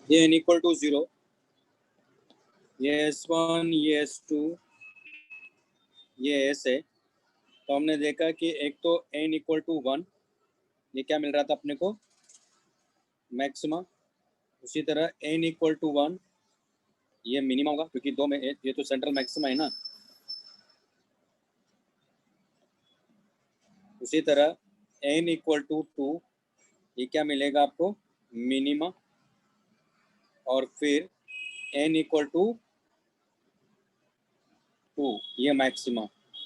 ये n इक्वल टू 0, ये S1, ये S2, ये S है। तो हमने देखा कि एक तो n इक्वल टू 1, ये क्या मिल रहा था अपने को, मैक्सिमा। उसी तरह n इक्वल टू 1 ये मिनिमम होगा, क्योंकि दो में ये तो सेंट्रल मैक्सिमा है ना। उसी तरह n इक्वल टू 2 ये क्या मिलेगा आपको, मिनिमा। और फिर n इक्वल टू 2 ये मैक्सिमा।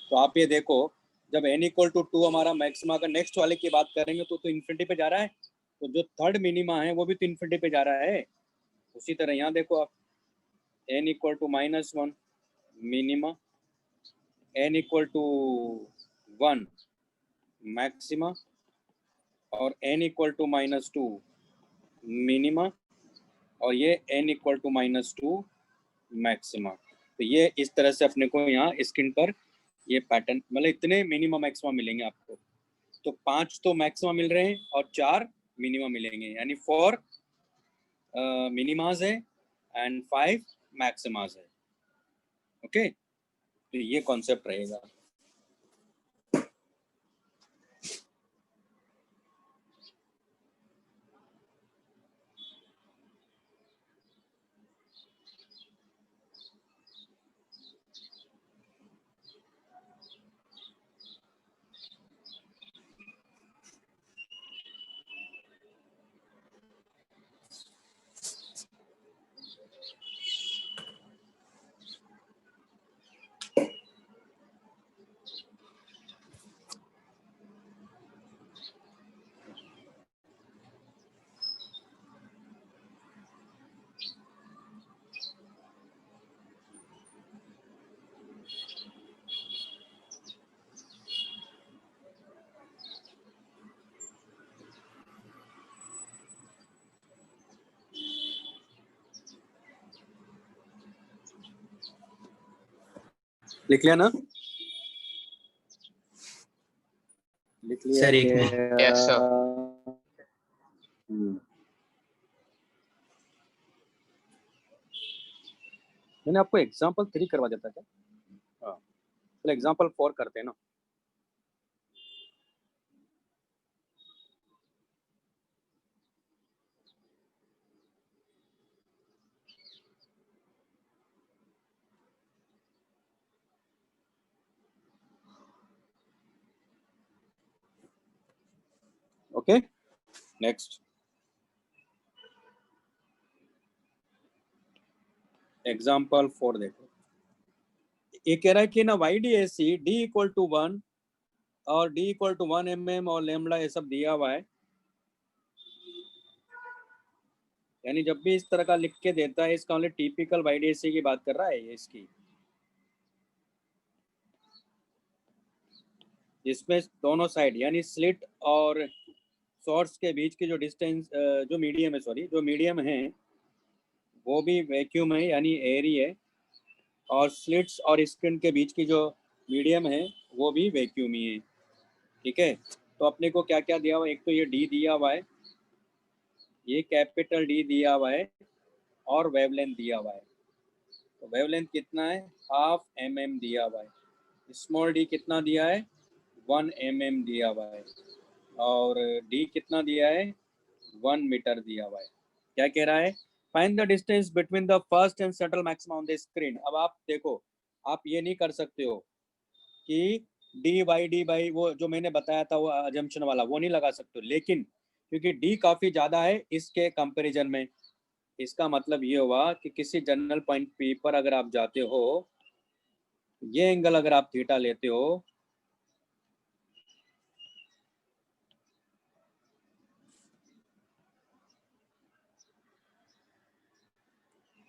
तो आप ये देखो, जब n इक्वल टू 2 हमारा मैक्सिमा का नेक्स्ट वाले की बात करेंगे तो इन्फिनिटी पे जा रहा है, तो जो थर्ड मिनिमा है वो भी तो इन्फिनिटी पे जा रहा है। उसी तरह यहाँ देखो आप, n equal to -1 minima, n equal to 1 maxima, और n इक्वल टू -2 मिनिमा, और ये n इक्वल टू -2 मैक्सिमा। तो ये इस तरह से अपने को यहाँ स्क्रीन पर ये पैटर्न, मतलब इतने मिनिमा मैक्सिमा मिलेंगे आपको। तो 5 तो मैक्सिमा मिल रहे हैं और 4 मिनिमा मिलेंगे, यानी 4 मिनिमाज है एंड 5 मैक्सिमाज है। ओके, तो ये कॉन्सेप्ट रहेगा। लिख लिया ना? लिख लिया सर, एक क्या? Yes, sir. मैंने आपको एग्जाम्पल 3 करवा देता क्या? हाँ, चलो एग्जाम्पल 4 करते हैं ना। ओके, नेक्स्ट एग्जाम्पल 4 देखो। ये कह रहा है कि ना YDAC D इक्वल टू 1 और D इक्वल टू 1 mm और लेमड़ा ये सब दिया हुआ है। यानी जब भी इस तरह का लिख के देता है, इसका ओनली टिपिकल YDAC की बात कर रहा है ये इसकी, जिसमें दोनों साइड यानी स्लिट और शॉर्ट्स के बीच की जो डिस्टेंस जो मीडियम है, सॉरी जो मीडियम है वो भी वैक्यूम है यानी एयरी है, और स्लिट्स और स्क्रीन के बीच की जो मीडियम है वो भी वैक्यूम ही है। ठीक है, तो अपने को क्या क्या दिया हुआ है? एक तो ये डी दिया हुआ है, ये कैपिटल डी दिया हुआ है, और वेवलेंथ दिया हुआ है। तो वेवलेंथ कितना है? 1/2 mm दिया हुआ है। स्मॉल डी कितना दिया है? 1 mm दिया हुआ है, और डी कितना दिया है? 1 मीटर दिया हुआ है। क्या कह रहा है? Find the distance between the first and central maxima on the screen. अब आप देखो, आप ये नहीं कर सकते हो कि डी बाई वो जो मैंने बताया था वो अजम्पशन वाला वो नहीं लगा सकते हो, लेकिन क्योंकि डी काफी ज्यादा है इसके कंपैरिजन में, इसका मतलब ये हुआ कि किसी जनरल पॉइंट पी पर अगर आप जाते हो, ये एंगल अगर आप थीटा लेते हो,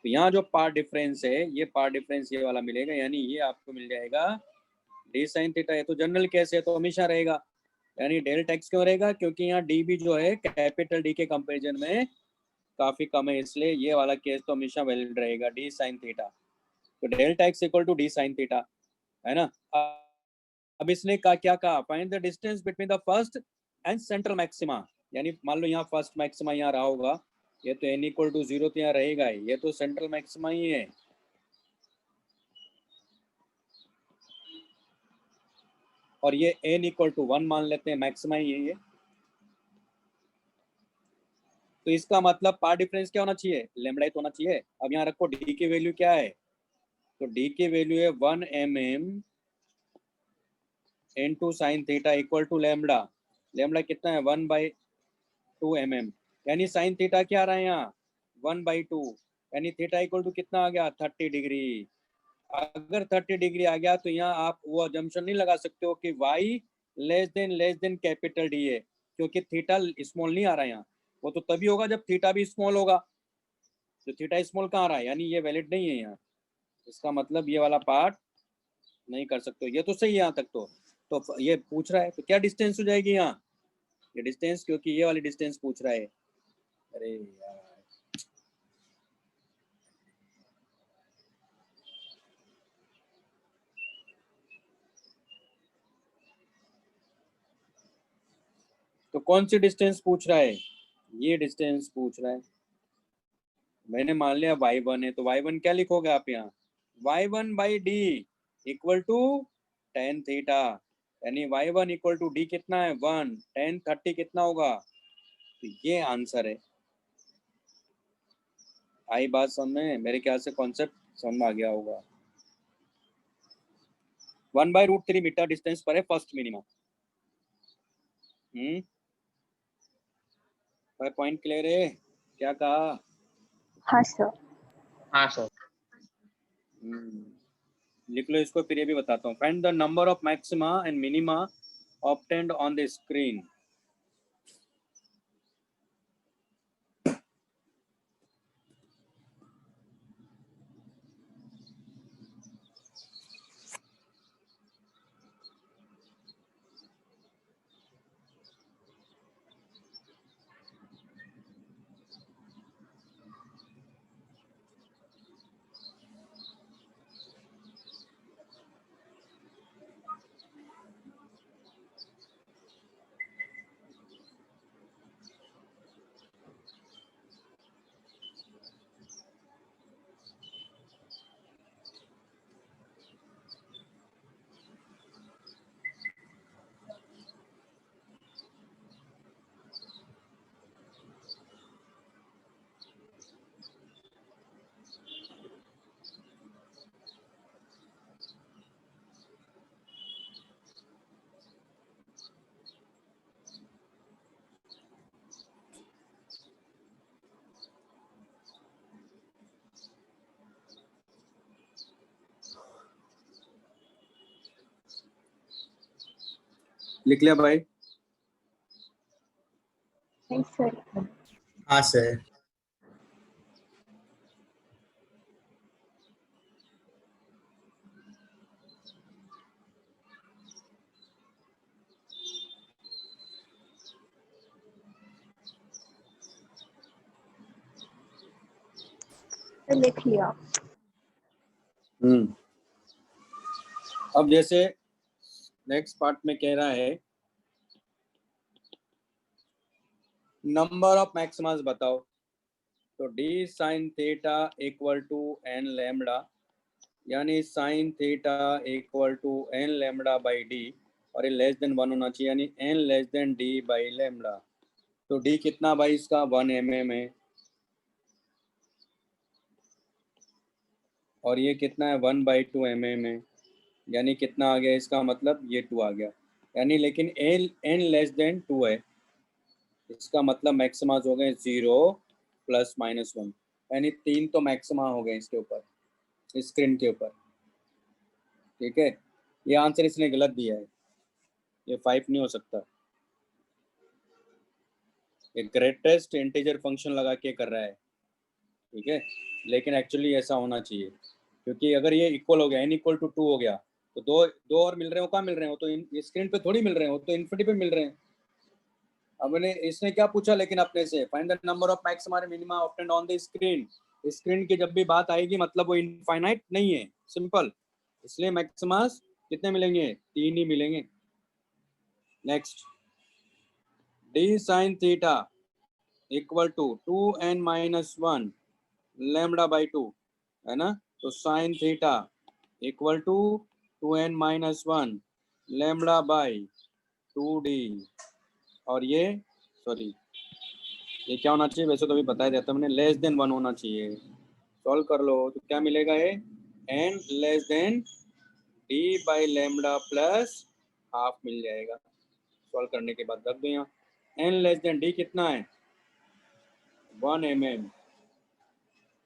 तो यहाँ जो पार्ट डिफरेंस है, ये पार्ट डिफरेंस ये वाला मिलेगा, यानी ये आपको मिल जाएगा डी साइन थीटा। है तो जनरल केस है तो हमेशा रहेगा, यानी डेल्टा एक्स क्यों रहेगा? क्योंकि यहाँ डी भी जो है कैपिटल डी के कंपेरिजन में काफी कम है, इसलिए ये वाला केस तो हमेशा वैलिड रहेगा, डी साइन थीटा। तो delta x equal to D sine theta, है ना। अब इसने क्या कहा? Find the distance between the first and central maxima. यानी मान लो यहाँ फर्स्ट मैक्सिमा यहाँ रहा होगा, ये तो n इक्वल टू 0 तो यहाँ रहेगा ही, ये तो सेंट्रल मैक्सिमा ही है। और ये n इक्वल टू 1 मान लेते हैं, मैक्सिमा ही है ये। तो इसका मतलब पार्ट डिफरेंस क्या होना चाहिए? लैम्डा ही तो होना चाहिए। अब यहाँ रखो डी की वैल्यू क्या है, तो डी की वैल्यू है 1 mm into sine theta equal to lambda. Lambda कितना है? 1/2 mm, यानी साइन थीटा क्या आ रहा है यहाँ? 1/2, यानी थीटा इक्वल टू कितना आ गया? 30 डिग्री। अगर 30 डिग्री आ गया तो यहाँ आप वो अजम्पशन नहीं लगा सकते हो कि y less than capital D है, क्योंकि थीटा स्मॉल नहीं आ रहा है यहाँ। वो तो तभी होगा जब थीटा भी स्मॉल होगा, तो थीटा स्मॉल कहाँ आ रहा है, यानी ये वैलिड नहीं है यहाँ। इसका मतलब ये वाला पार्ट नहीं कर सकते। ये तो सही है यहाँ तक। तो ये पूछ रहा है तो क्या डिस्टेंस हो जाएगी यहाँ? ये डिस्टेंस, क्योंकि ये वाली डिस्टेंस पूछ रहा है। अरे यार, तो कौन सी डिस्टेंस पूछ रहा है? ये डिस्टेंस पूछ रहा है। मैंने मान लिया y1 है, तो y1 क्या लिखोगे आप यहाँ? y1/d equal to tan theta, यानी y1 इक्वल टू डी कितना है? 1, tan 30 कितना होगा? तो ये आंसर है। आई बात समझ में? मेरे ख्याल से कॉन्सेप्ट समझ में आ गया होगा। 1/√3 मीटर डिस्टेंस पर है फर्स्ट मिनिमम। पॉइंट क्लियर है? क्या कहा? हाँ सर। हाँ सर। लिख लो इसको, फिर ये भी बताता हूँ। Find the number of maxima and minima obtained on the screen. लिख लिया भाई? नहीं सर। हाँ सर। तो लिख लिया। अब जैसे नेक्स्ट पार्ट में कह रहा है नंबर ऑफ मैक्सिमास बताओ। तो D sine theta equal to N lambda, यानी sine theta equal to N lambda by D, और ये लेस देन 1 होना चाहिए, यानी N less than D by lambda. तो डी कितना भाई इसका 1 mm है, और ये कितना है 1/2 mm है, यानी कितना आ गया इसका मतलब ये 2 आ गया, यानी लेकिन एन लेस देन 2 है, इसका मतलब मैक्सिमाज हो गए 0 + -1, यानी 3 तो मैक्सिमा हो गए इसके ऊपर, स्क्रीन के ऊपर। ठीक है, ये आंसर इसने गलत दिया है, ये 5 नहीं हो सकता। ये ग्रेटेस्ट इंटीजर फंक्शन लगा के कर रहा है, ठीक है, लेकिन एक्चुअली ऐसा होना चाहिए, क्योंकि अगर ये इक्वल हो गया n = 2 हो गया, तो दो दो और मिल रहे हो, कहाँ मिल रहे हो, तो स्क्रीन पे थोड़ी मिल रहे हो, तो इन्फिनिटी पे मिल रहे हैं। अब इसने क्या पूछा लेकिन अपने से, find the number of maxima और minima obtained on the screen. Screen की जब भी बात आएगी मतलब वो इनफाइनाइट नहीं है, सिंपल, इसलिए मैक्सिमास कितने मिलेंगे, 3 ही मिलेंगे। Next, d sine theta equal to 2n-1 λ/2 है ना, तो sign theta equal to 2n-1 λ/2d, और ये सॉरी ये क्या होना चाहिए, वैसे तो अभी बताया जाता है मैंने, लेस देन 1 होना चाहिए। सॉल्व कर लो तो क्या मिलेगा, ये n less than d by lambda plus half मिल जाएगा। सॉल्व करने के बाद रख दो यहाँ, n लेस देन d कितना है 1 mm,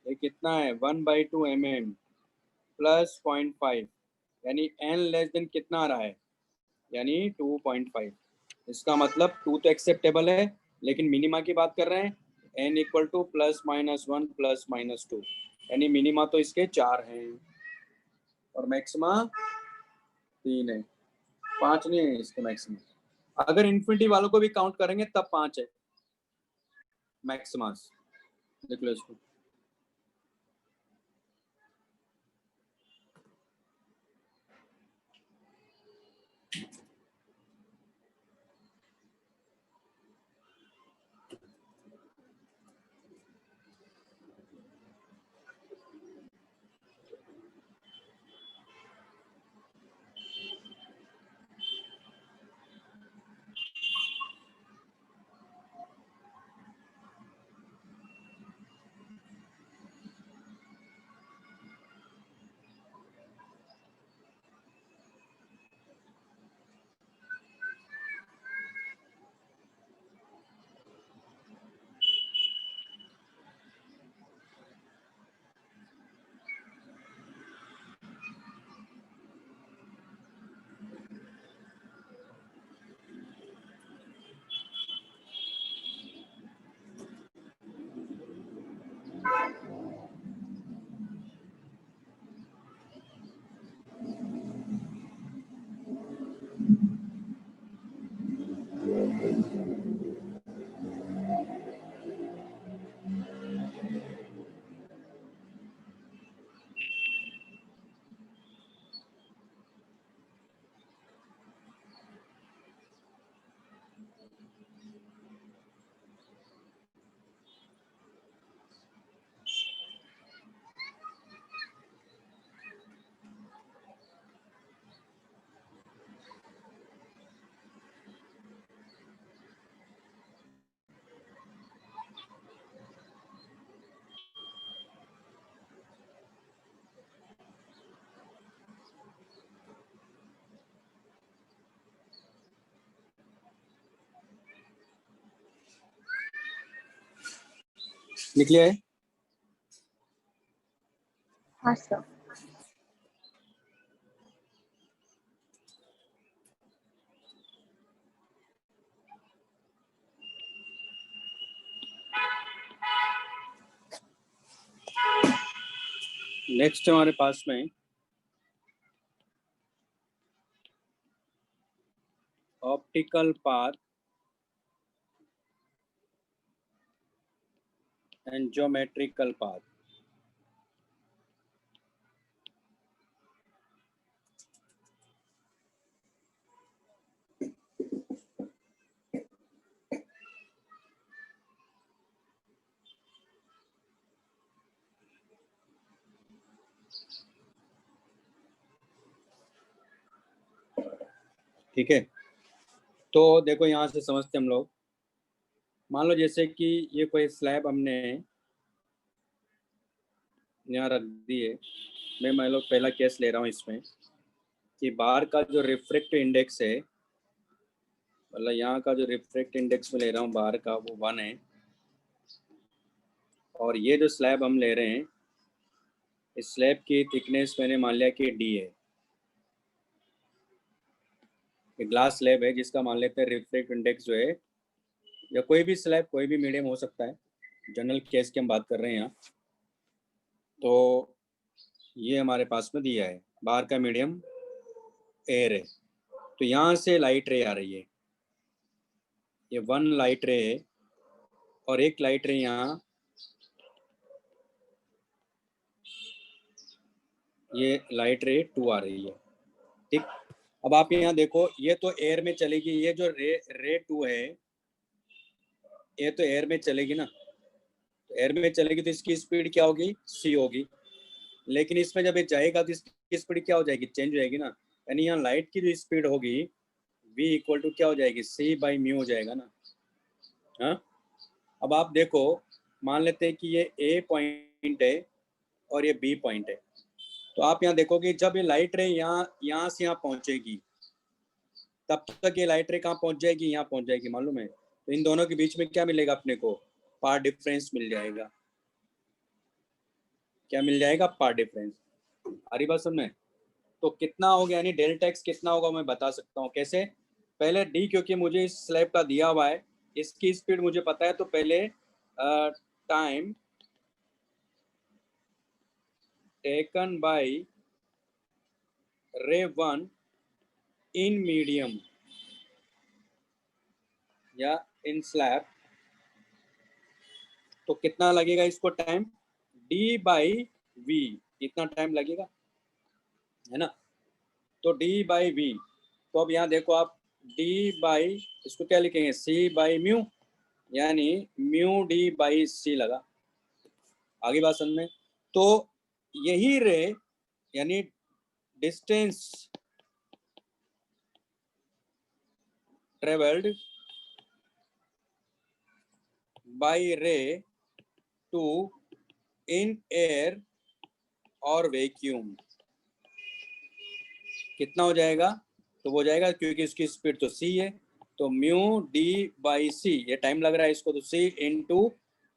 ये कितना है 1/2 mm प्लस 0.5, यानी n लेस देन कितना आ रहा है, यानी 2.5। इसका मतलब 2 तो एक्सेप्टेबल है, लेकिन मिनिमा की बात कर रहे हैं, n = +-1 +-2, यानी मिनिमा तो इसके 4 हैं और मैक्सिमा 3 है, 5 नहीं है इसके मैक्सिमा। अगर इन्फिनिटी वालों को भी काउंट करेंगे तब 5 है मैक्सिमास। देख लो इसको, निकले है? हाँ सर। नेक्स्ट हमारे पास में optical path and geometrical path. ठीक है, तो देखो यहाँ से समझते हम लोग। मान लो जैसे कि ये कोई स्लैब हमने यहाँ रख दी है। मैं मान लो पहला केस ले रहा हूँ इसमें कि बाहर का जो रिफ्रैक्टिव इंडेक्स है, मतलब यहाँ का जो रिफ्रैक्टिव इंडेक्स में ले रहा हूँ बाहर का, वो 1 है। और ये जो स्लैब हम ले रहे हैं, इस स्लैब की थिकनेस मैंने मान लिया कि d है। ये ग्लास स्लैब है जिसका मान लेते हैं रिफ्रैक्टिव इंडेक्स जो है, या कोई भी स्लैब कोई भी मीडियम हो सकता है, जनरल केस की हम बात कर रहे हैं यहाँ। तो ये हमारे पास में दिया है, बाहर का मीडियम एयर है। तो यहाँ से लाइट रे आ रही है, ये 1 लाइट रे है, और एक लाइट रे यहाँ, ये लाइट रे 2 आ रही है। ठीक, अब आप यहाँ देखो, ये तो एयर में चलेगी, ये जो रे 2 है ये तो एयर में चलेगी ना। तो एयर में चलेगी तो इसकी स्पीड क्या होगी, c होगी। लेकिन इसमें जब ये जाएगा तो इसकी स्पीड क्या हो जाएगी, चेंज हो जाएगी ना। यानी यहाँ लाइट की जो स्पीड होगी v इक्वल टू क्या हो जाएगी, c बाई म्यू हो जाएगा ना। हाँ, अब आप देखो, मान लेते हैं कि ये a पॉइंट है और ये b पॉइंट है। तो आप यहाँ देखोगे जब ये लाइट रे यहाँ से यहाँ पहुंचेगी, तब तक ये लाइट रे कहाँ पहुंच जाएगी, यहाँ पहुंच जाएगी, मालूम है। तो इन दोनों के बीच में क्या मिलेगा अपने को, पाथ डिफरेंस मिल जाएगा। क्या मिल जाएगा, पाथ डिफरेंस। आ रही बात समझ में। तो कितना हो गया, यानी डेल्टा एक्स कितना होगा मैं बता सकता हूँ कैसे। पहले डी, क्योंकि मुझे इस स्लैब का दिया हुआ है, इसकी स्पीड मुझे पता है, तो पहले टाइम टेकन बाय रे 1 इन मीडियम या इन स्लैब, तो कितना लगेगा इसको टाइम, डी बाई वी, इतना टाइम लगेगा, है ना। तो डी बाई वी, तो अब यहाँ देखो आप, डी बाई, इसको क्या लिखेंगे, सी बाई म्यू, यानी म्यू डी बाई सी लगा। आगे बात समझ में। तो यही रे, यानी डिस्टेंस ट्रेवल्ड बाई रे टू इन एयर और वैक्यूम, कितना हो जाएगा, तो वो जाएगा, क्योंकि इसकी स्पीड तो c है, तो म्यू डी बाई सी, ये टाइम लग रहा है इसको, तो c इंटू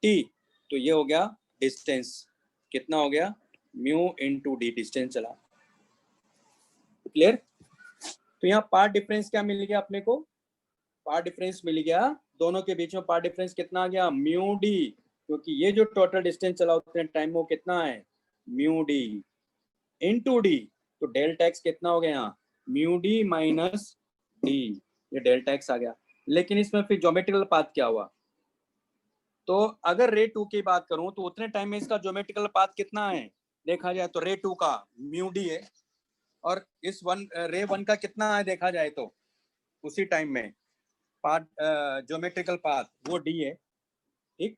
टी, तो ये हो गया डिस्टेंस। कितना हो गया, म्यू इंटू डी, डिस्टेंस चला। क्लियर। तो यहाँ पार्ट डिफरेंस क्या मिल गया अपने को, पार्ट डिफरेंस मिल गया, दोनों के बीच में पार्ट डिफरेंस कितना आ गया, म्यू डी, क्योंकि ये जो टोटल डिस्टेंस चला उतने टाइम वो कितना है, म्यू डी इंटू डी, तो डेल्टा एक्स कितना हो गया यहाँ, म्यू डी माइनस डी, ये डेल्टा एक्स आ गया। लेकिन इसमें फिर ज्योमेट्रिकल पाथ क्या हुआ, तो अगर रे 2 की बात करूं तो उतने टाइम में इसका ज्योमेट्रिकल पाथ कितना है, देखा जाए तो रे 2 का म्यू डी है, और इस रे 1 का कितना है देखा जाए तो उसी टाइम में पाथ, ज्योमेट्रिकल पाथ वो डी है। ठीक,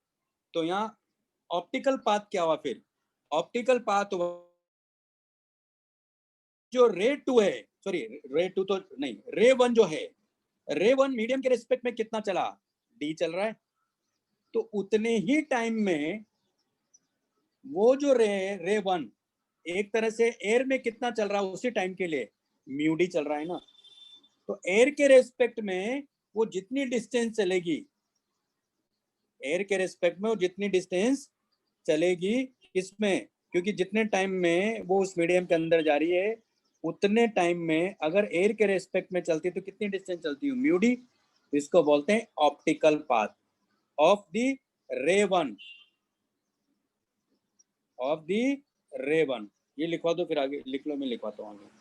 तो यहाँ ऑप्टिकल पाथ क्या हुआ, फिर ऑप्टिकल पाथ जो रे 2 है, सॉरी रे 2 तो नहीं, रे 1 जो है, रे 1 मीडियम के रिस्पेक्ट में कितना चला, डी चल रहा है, तो उतने ही टाइम में वो जो रे 1 एक तरह से एयर में कितना चल रहा है उसी टाइम के लिए, म्यू डी चल रहा है ना। तो एयर के रेस्पेक्ट में वो जितनी डिस्टेंस चलेगी, एयर के रेस्पेक्ट में वो जितनी डिस्टेंस चलेगी, इसमें क्योंकि जितने टाइम में वो उस मीडियम के अंदर जा रही है, उतने टाइम में अगर एयर के रेस्पेक्ट में चलती है तो कितनी डिस्टेंस चलती है, म्यू डी। इसको बोलते हैं ऑप्टिकल पाथ ऑफ द रे 1, ऑफ द रे वन, ये लिखवा दो, फिर आगे लिख लो, मैं लिखवाता हूँ आगे।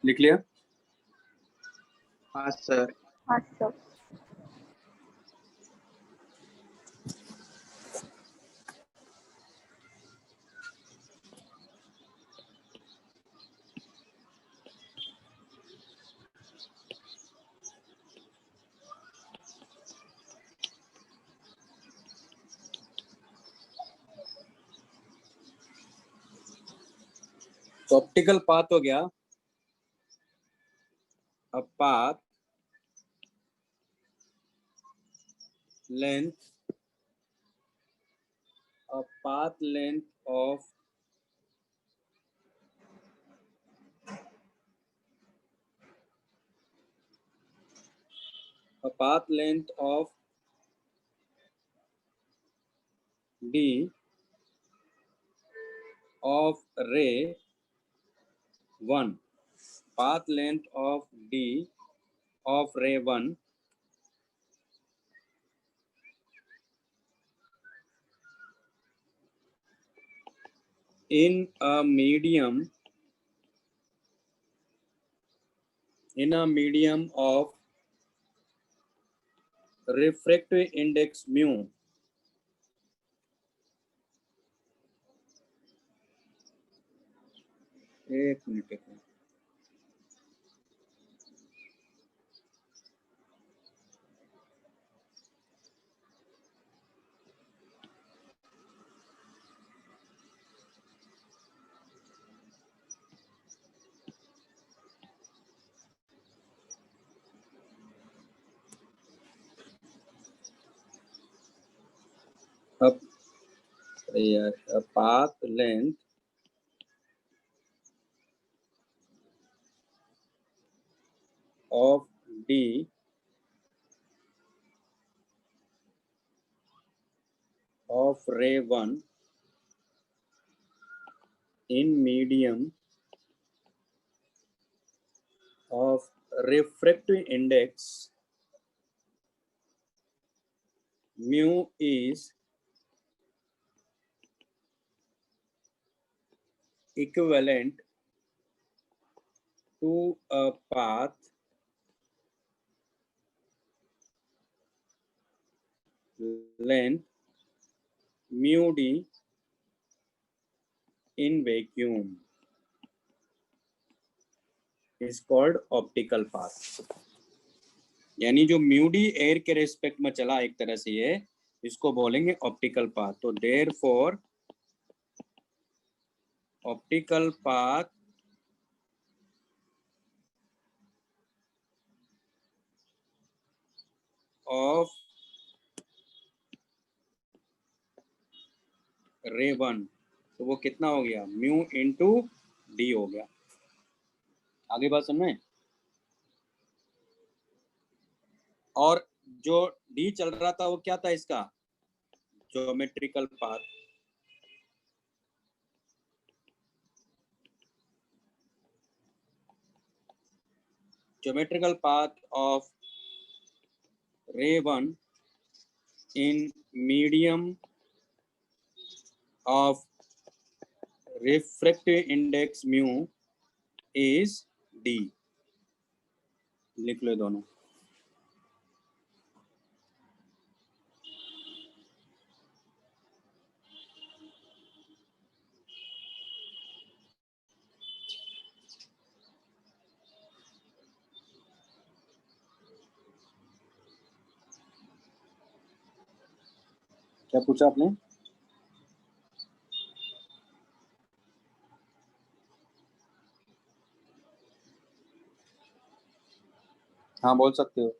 लिख लिया? हाँ सर। हाँ सर। तो ऑप्टिकल पाथ हो गया, a path length, a path length of d of ray 1, path length of d of ray 1 in a medium of refractive index mu, एक minute, a path length of d of ray 1 in medium of refractive index mu is equivalent to a path length mu d in vacuum is called optical path। यानी जो mu D air के respect में चला एक तरह से, ये इसको बोलेंगे ऑप्टिकल पाथ। तो देयरफॉर ऑप्टिकल पाथ ऑफ रे 1, तो वो कितना हो गया, म्यू इंटू डी हो गया। आगे बात समझ में? और जो डी चल रहा था वो क्या था, इसका geometrical path. Geometrical path of ray 1 in medium of refractive index mu is D. लिख लो दोनों। क्या पूछा आपने? हाँ बोल सकते हो।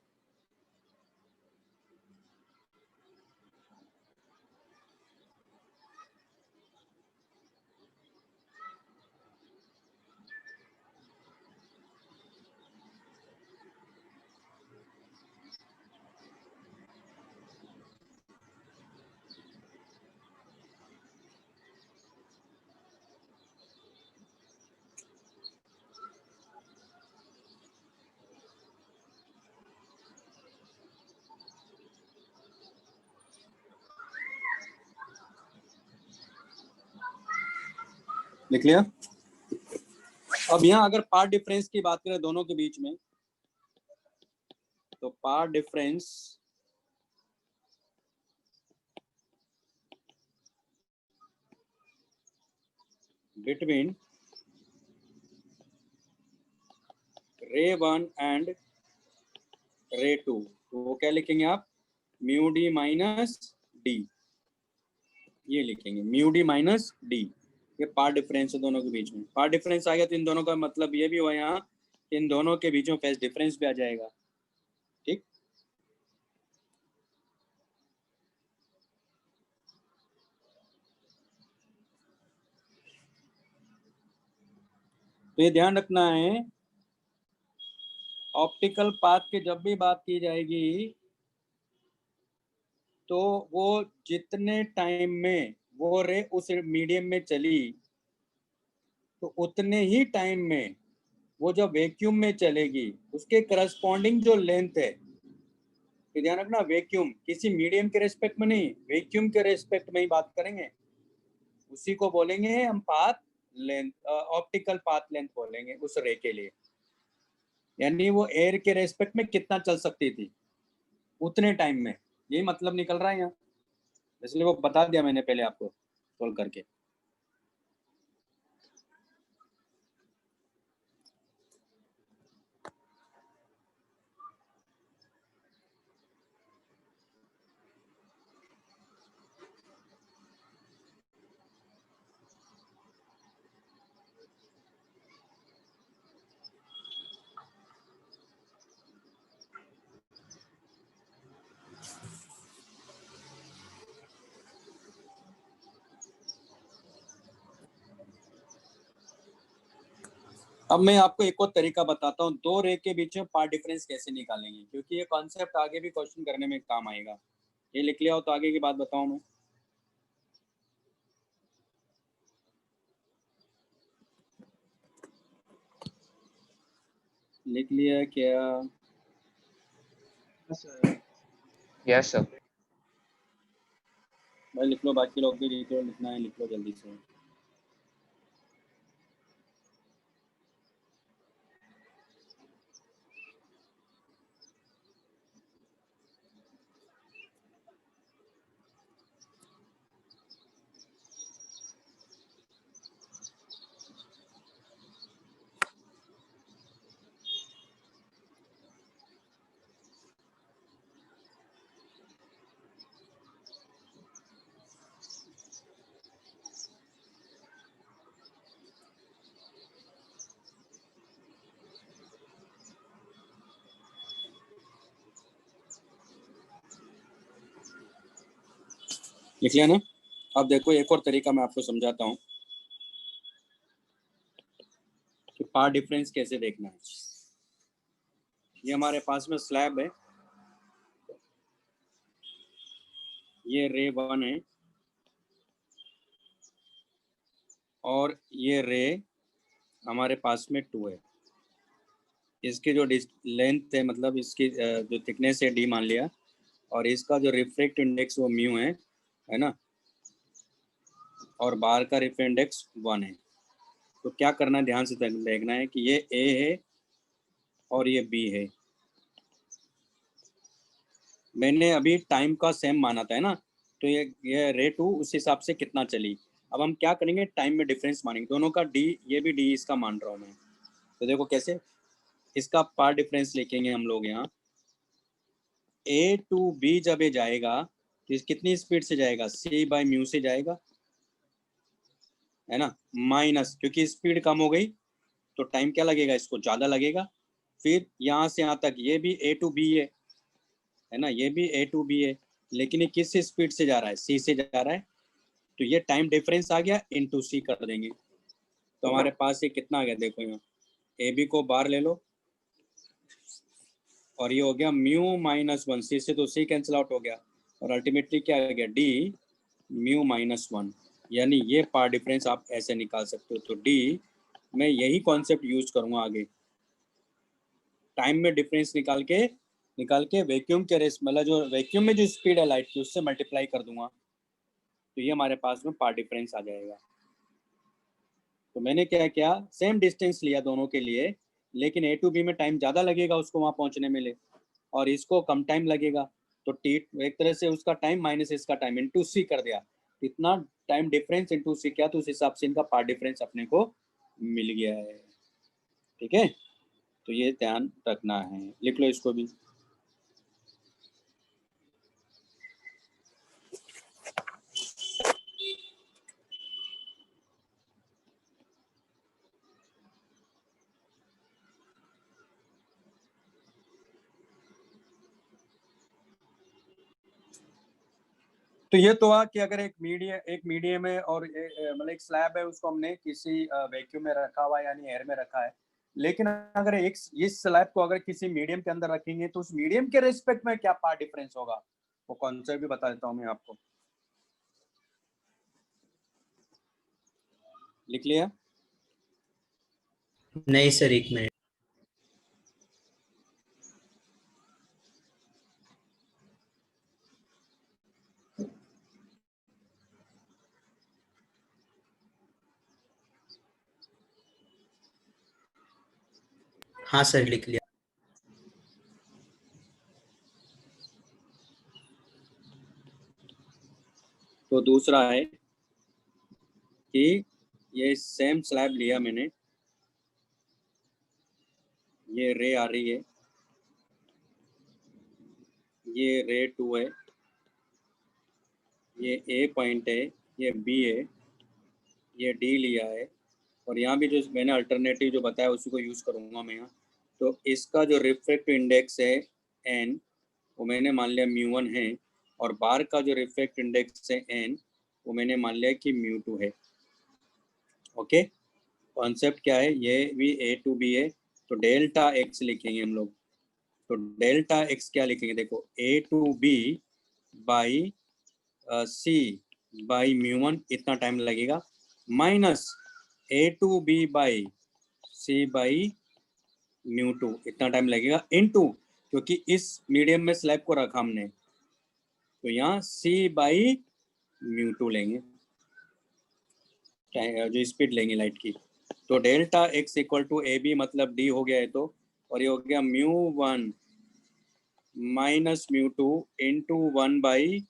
लिख लिया। अब यहाँ अगर पार्ट डिफरेंस की बात करें दोनों के बीच में, तो पार्ट डिफरेंस बिटवीन रे 1 एंड रे 2, तो वो क्या लिखेंगे आप? म्यू डी माइनस डी, ये लिखेंगे म्यू डी माइनस डी। ये पार्ट डिफरेंस है दोनों के बीच में। पार्ट डिफरेंस आ गया तो इन दोनों का मतलब ये भी हुआ यहाँ कि इन दोनों के बीच में फेज डिफरेंस भी आ जाएगा। ठीक, तो ये ध्यान रखना है, ऑप्टिकल पाथ की जब भी बात की जाएगी तो वो जितने टाइम में वो रे उस मीडियम में चली, तो उतने ही टाइम में वो जो वैक्यूम में चलेगी उसके करस्पॉन्डिंग जो लेंथ है, तो ध्यान रखना वैक्यूम किसी मीडियम के रेस्पेक्ट में नहीं, वैक्यूम के रेस्पेक्ट में ही बात करेंगे, उसी को बोलेंगे हम path length, optical path length बोलेंगे उस रे के लिए। यानी वो एयर के रेस्पेक्ट में कितना चल सकती थी उतने टाइम में, यही मतलब निकल रहा है यहाँ, इसलिए वो बता दिया मैंने पहले आपको कॉल करके। अब मैं आपको एक और तरीका बताता हूँ, दो रे के बीच में पार्ट डिफरेंस कैसे निकालेंगे, क्योंकि ये कॉन्सेप्ट आगे भी क्वेश्चन करने में काम आएगा। ये लिख लिया हो तो आगे की बात बताऊं मैं। लिख लिया क्या? Yes sir. भाई लिख लो, बाकी लोग भी लिख लो, लिखना है लिख लो जल्दी से। लिख लिया ना? अब देखो एक और तरीका मैं आपको समझाता हूँ कि पार्ट डिफरेंस कैसे देखना है। ये हमारे पास में स्लैब है, ये रे 1 है और ये रे हमारे पास में 2 है। इसकी जो लेंथ है, मतलब इसकी जो थिकनेस है डी मान लिया, और इसका जो रिफ्रैक्ट इंडेक्स वो म्यू है ना, और बाहर का रिफ्रैक्ट इंडेक्स 1 है। तो क्या करना है, ध्यान से देखना है कि ये ए है और ये बी है। मैंने अभी टाइम का सेम माना था, है ना, तो ये रे 2 उस हिसाब से कितना चली। अब हम क्या करेंगे, टाइम में डिफरेंस मानेंगे दोनों का, डी ये भी डी इसका मान रहा हूँ मैं। तो देखो कैसे, इसका पार्ट डिफरेंस लिखेंगे हम लोग यहाँ। ए टू बी जब ये जाएगा तो कितनी स्पीड से जाएगा, सी बाई म्यू से जाएगा, है ना, माइनस, क्योंकि स्पीड कम हो गई तो टाइम क्या लगेगा, इसको ज़्यादा लगेगा। फिर यहाँ से यहाँ तक ये भी ए टू बी है ना, ये भी ए टू बी है, लेकिन ये किस स्पीड से जा रहा है, सी से जा रहा है, तो ये टाइम डिफरेंस आ गया, इनटू सी कर देंगे। तो हमारे पास ये कितना आ गया, देखो यहाँ ए बी को बाहर ले लो, और ये हो गया म्यू माइनस 1, सी से तो सी कैंसिल आउट हो गया, और अल्टीमेटली क्या आ गया, डी म्यू माइनस 1। यानी ये पार्ट डिफरेंस आप ऐसे निकाल सकते हो। तो डी, मैं यही कॉन्सेप्ट यूज करूँगा आगे, टाइम में डिफरेंस निकाल के वैक्यूम के रेस, मतलब जो वैक्यूम में जो स्पीड है लाइट की, उससे मल्टीप्लाई कर दूंगा, तो ये हमारे पास में पार्ट डिफरेंस आ जाएगा। तो मैंने क्या किया, सेम डिस्टेंस लिया दोनों के लिए, लेकिन ए टू बी में टाइम ज़्यादा लगेगा उसको वहाँ पहुँचने में ले, और इसको कम टाइम लगेगा, तो टी एक तरह से उसका टाइम माइनस इसका टाइम इनटू सी कर दिया, इतना टाइम डिफरेंस इनटू सी किया, तो उस हिसाब से इनका पार्ट डिफरेंस अपने को मिल गया है। ठीक है, तो ये ध्यान रखना है, लिख लो इसको भी। तो ये तो हुआ कि अगर एक मीडियम है और मतलब एक स्लैब है, उसको हमने किसी वैक्यूम में रखा हुआ है, यानी एयर में रखा है। लेकिन अगर एक इस स्लैब को अगर किसी मीडियम के अंदर रखेंगे तो उस मीडियम के रिस्पेक्ट में क्या पार्ट डिफरेंस होगा, वो कॉन्सेप्ट भी बता देता हूँ मैं आपको। लिख लिया? नहीं सर, 1 मिनट। हाँ सर, लिख लिया। तो दूसरा है कि ये सेम स्लैब लिया मैंने, ये रे आ रही है, ये रे 2 है, ये ए पॉइंट है, ये बी है, ये डी लिया है, और यहाँ भी जो मैंने अल्टरनेटिव जो बताया उसी को यूज़ करूँगा मैं यहाँ। तो इसका जो रिफ्रैक्टिव इंडेक्स है एन, वो मैंने मान लिया μ1 है, और बार का जो रिफ्रैक्ट इंडेक्स है एन, वो मैंने मान लिया कि μ2 है। ओके, कॉन्सेप्ट क्या है, ये भी ए टू बी है, तो डेल्टा एक्स लिखेंगे हम लोग। तो डेल्टा एक्स क्या लिखेंगे, देखो A to B by C by μ1 इतना टाइम लगेगा, minus A to B by C by μ2 इतना टाइम लगेगा, इनटू, क्योंकि इस मीडियम में स्लैब को रखा हमने, तो यहाँ सी बाई μ2 लेंगे, जो स्पीड लेंगे लाइट की। तो delta x equal to A B मतलब डी हो गया है, तो और ये हो गया μ1 माइनस μ2 इंटू 1 बाई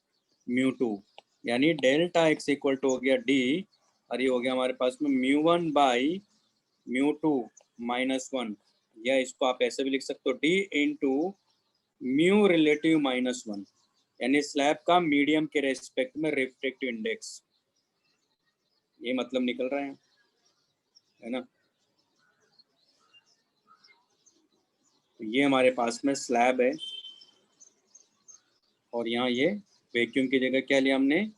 μ2, यानी डेल्टा एक्स इक्वल टू हो गया डी, और ये हो गया हमारे पास में μ1 बाई μ2 माइनस 1, या इसको आप ऐसे भी लिख सकते हो, D into mu relative minus 1, यानी स्लैब का मीडियम के रेस्पेक्ट में रिफ्रैक्टिव इंडेक्स, ये मतलब निकल रहा है ना। तो ये हमारे पास में स्लैब है, और यहाँ ये वैक्यूम की जगह क्या लिया हमने,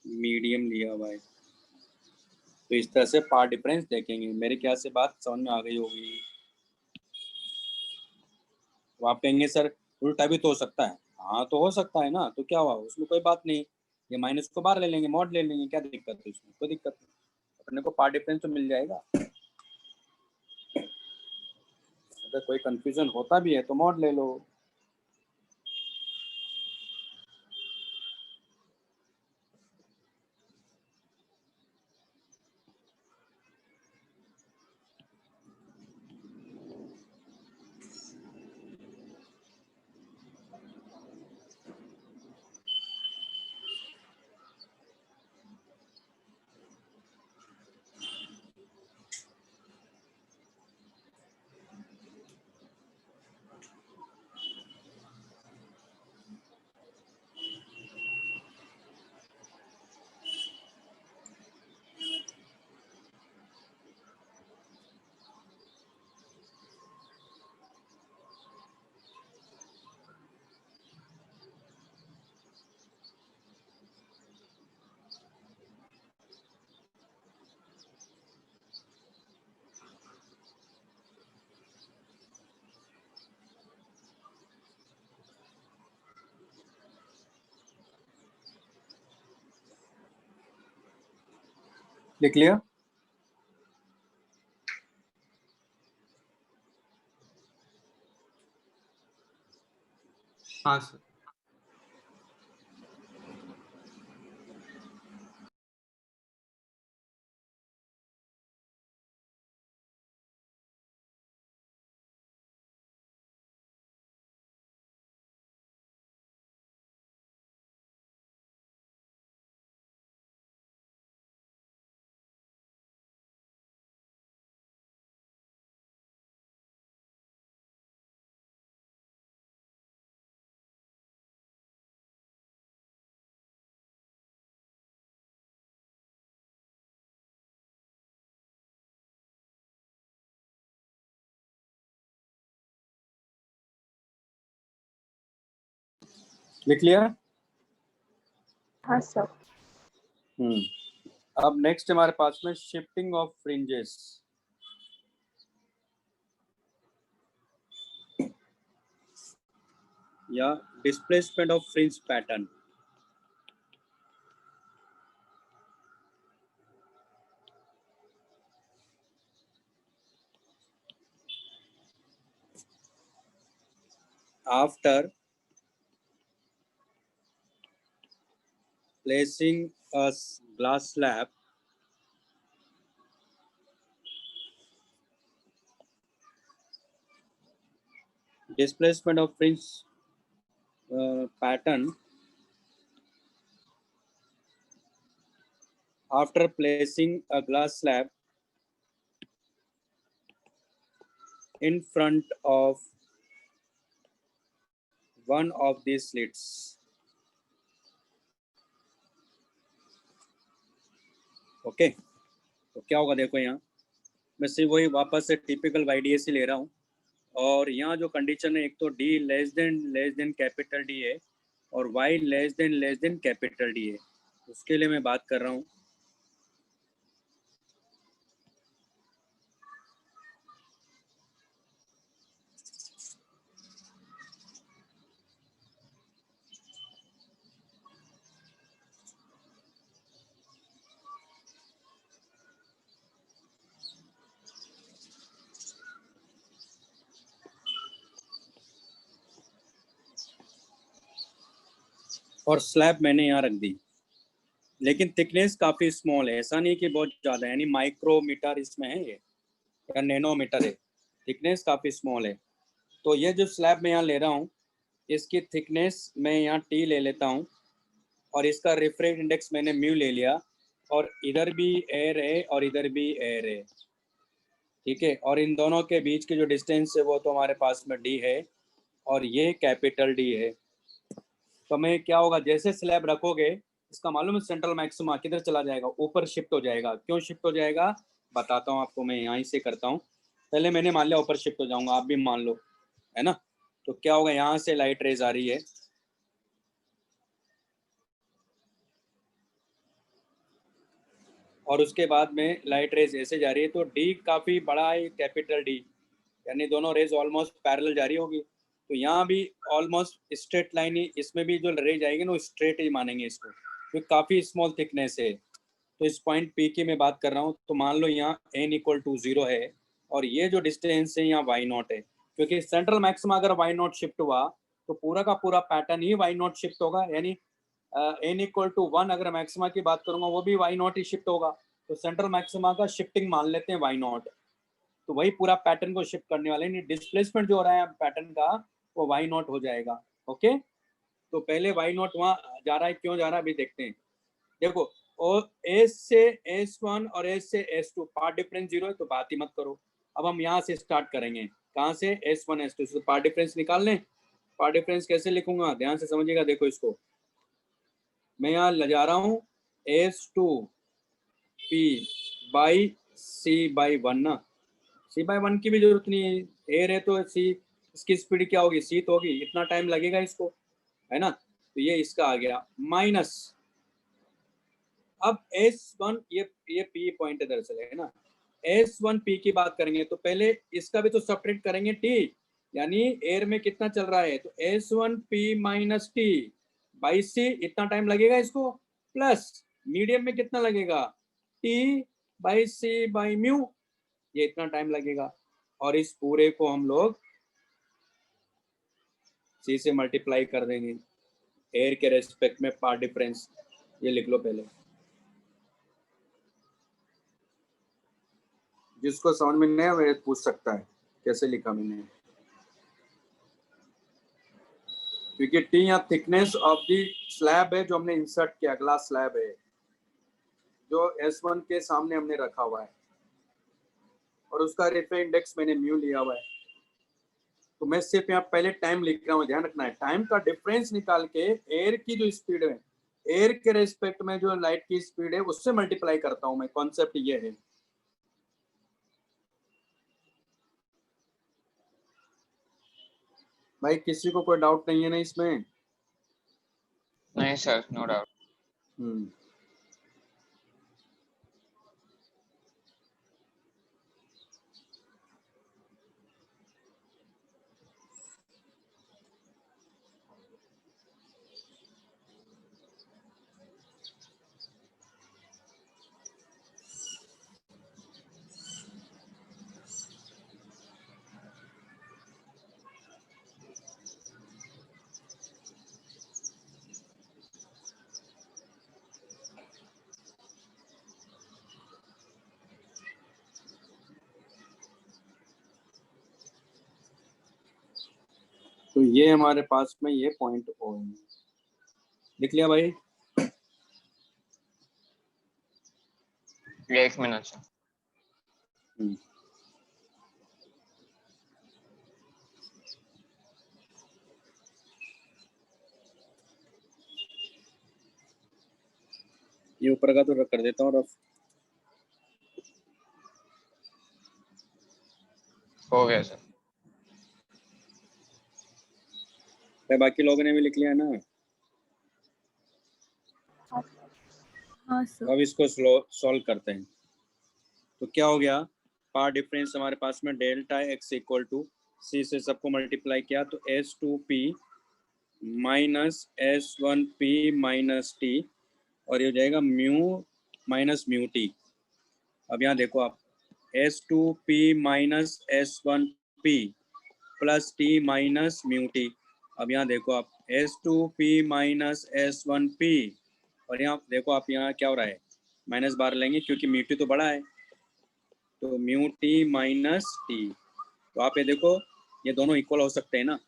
मीडियम लिया हुआ है। तो इस तरह से पार्ट डिफरेंस देखेंगे। मेरे ख्याल से बात समझ में आ गई होगी। तो आप कहेंगे सर उल्टा भी तो हो सकता है, हाँ तो हो सकता है ना, तो क्या हुआ, उसमें कोई बात नहीं, ये माइनस को बाहर ले लेंगे, मॉड ले लेंगे, क्या दिक्कत है उसमें, कोई दिक्कत नहीं, अपने को पार्ट डिफरेंस तो मिल जाएगा। अगर कोई कंफ्यूजन होता भी है तो मॉड ले लो। लिख लिया? हाँ सर। लिख लिया? हाँ सर। अब नेक्स्ट हमारे पास में शिफ्टिंग ऑफ फ्रिंजेस। या displacement of fringe pattern. After placing a glass slab displacement of fringe pattern after placing a glass slab in front of one of these slits. Okay, तो क्या होगा देखो, यहाँ मैं सिर्फ वही वापस से टिपिकल YDSC ले रहा हूँ, और यहाँ जो कंडीशन है, एक तो D less than capital D है और Y less than capital D है, उसके लिए मैं बात कर रहा हूँ। और स्लैब मैंने यहाँ रख दी, लेकिन थिकनेस काफ़ी स्मॉल है, ऐसा नहीं कि बहुत ज़्यादा, यानी माइक्रोमीटर इसमें है ये या नैनोमीटर है, थिकनेस काफ़ी स्मॉल है। तो ये जो स्लैब मैं यहाँ ले रहा हूँ, इसकी थिकनेस मैं यहाँ T ले लेता हूँ, और इसका रिफ्रैक्ट इंडेक्स मैंने म्यू ले लिया, और इधर भी एयर है और इधर भी एयर है, ठीक है। और इन दोनों के बीच की जो डिस्टेंस है वो तो हमारे पास में D है, और ये कैपिटल D है। तो मैं क्या होगा, जैसे स्लैब रखोगे, इसका मालूम है सेंट्रल मैक्सिमा किधर चला जाएगा, ऊपर शिफ्ट हो जाएगा। क्यों शिफ्ट हो जाएगा बताता हूँ आपको, मैं यहाँ से करता हूँ। पहले मैंने मान लिया ऊपर शिफ्ट हो जाऊंगा, आप भी मान लो, है ना। तो क्या होगा, यहाँ से लाइट रेज आ रही है, और उसके बाद में लाइट रेज ऐसे जा रही है, तो D काफ़ी बड़ा है, कैपिटल D, यानी दोनों रेज ऑलमोस्ट पैरेलल जा रही होगी। तो यहाँ भी ऑलमोस्ट स्ट्रेट लाइन ही, इसमें भी जो रेज आएगी ना वो स्ट्रेट ही मानेंगे इसको, क्योंकि काफ़ी स्मॉल थिकनेस है। तो इस पॉइंट P की मैं बात कर रहा हूँ, तो मान लो यहाँ n = 0 है, और ये जो डिस्टेंस है यहाँ y0 है, क्योंकि सेंट्रल मैक्सिमा अगर y0 शिफ्ट हुआ तो पूरा का पूरा पैटर्न ही y0 शिफ्ट होगा, यानी n = 1 अगर मैक्सिमा की बात करूंगा वो भी y0 ही शिफ्ट होगा। तो सेंट्रल मैक्सिमा का शिफ्टिंग मान लेते हैं y0, तो वही पूरा पैटर्न को शिफ्ट करने वाले, नहीं डिस्प्लेसमेंट जो हो रहा है पैटर्न का वो y0 हो जाएगा। ओके, तो पहले y0 वहाँ जा रहा है, क्यों जा रहा है अभी देखते हैं। देखो, और S से S1 और S से S2 पार्ट डिफरेंस 0 है, तो बात ही मत करो। अब हम यहाँ से स्टार्ट करेंगे, कहाँ से, S1 S2 से पार्ट डिफरेंस निकाल लें। पार्ट डिफरेंस कैसे लिखूंगा, ध्यान से समझिएगा। देखो इसको मैं यहाँ ले जा रहा हूँ S2P बाई C/1 ना, C/1 की भी जरूरत नहीं है, एयर है तो C, इसकी स्पीड क्या होगी, C तो होगी, इतना टाइम लगेगा इसको, है ना। तो ये इसका आ गया माइनस, अब S1 ये P पॉइंट है दरअसल, है ना। S1P की बात करेंगे तो पहले इसका भी तो सब्ट्रैक्ट करेंगे T, यानी एयर में कितना चल रहा है, तो S1P minus T by C, इतना टाइम लगेगा इसको, प्लस मीडियम में कितना लगेगा T by C by mu, ये इतना टाइम लगेगा। और इस पूरे को हम लोग सी से मल्टीप्लाई कर देंगे एयर के रेस्पेक्ट में पार्ट डिफरेंस, ये लिख लो पहले। जिसको समझ में नहीं है वो पूछ सकता है कैसे लिखा मैंने, क्योंकि टी यहाँ थिकनेस ऑफ द स्लैब है जो हमने इंसर्ट किया, अगला स्लैब है जो S1 के सामने हमने रखा हुआ है, और उसका रेफरेंस इंडेक्स मैंने म्यू लिया हुआ है। तो मैं सिर्फ यहाँ पहले टाइम लिख रहा हूँ, ध्यान रखना है। टाइम का डिफरेंस निकाल के एयर की जो स्पीड है, एयर के रेस्पेक्ट में जो लाइट की स्पीड है उससे मल्टीप्लाई करता हूँ मैं। कॉन्सेप्ट ये है। भाई किसी को कोई डाउट नहीं है ना इसमें? नहीं सर, नो डाउट। तो ये हमारे पास में ये पॉइंट ओ है, लिख लिया भाई? ये 1 मिनट सर। ये ऊपर का तो कर देता हूँ रफ। हो गया सर। बाकी लोगों ने भी लिख लिया ना? हाँ सर। अब इसको सॉल्व करते हैं। तो क्या हो गया, पार्ट डिफरेंस हमारे पास में डेल्टा एक्स इक्वल टू सी से सबको मल्टीप्लाई किया तो S2P minus S1P minus T, और ये हो जाएगा म्यू माइनस म्यू टी। अब यहाँ देखो आप, S2P minus S1P plus T minus mu T. अब यहाँ देखो आप, S2P माइनस S1P, और यहाँ देखो आप, यहाँ क्या हो रहा है, माइनस बार लेंगे क्योंकि म्यू टी तो बड़ा है, तो म्यू टी माइनस टी। तो आप ये देखो, ये दोनों इक्वल हो सकते हैं ना,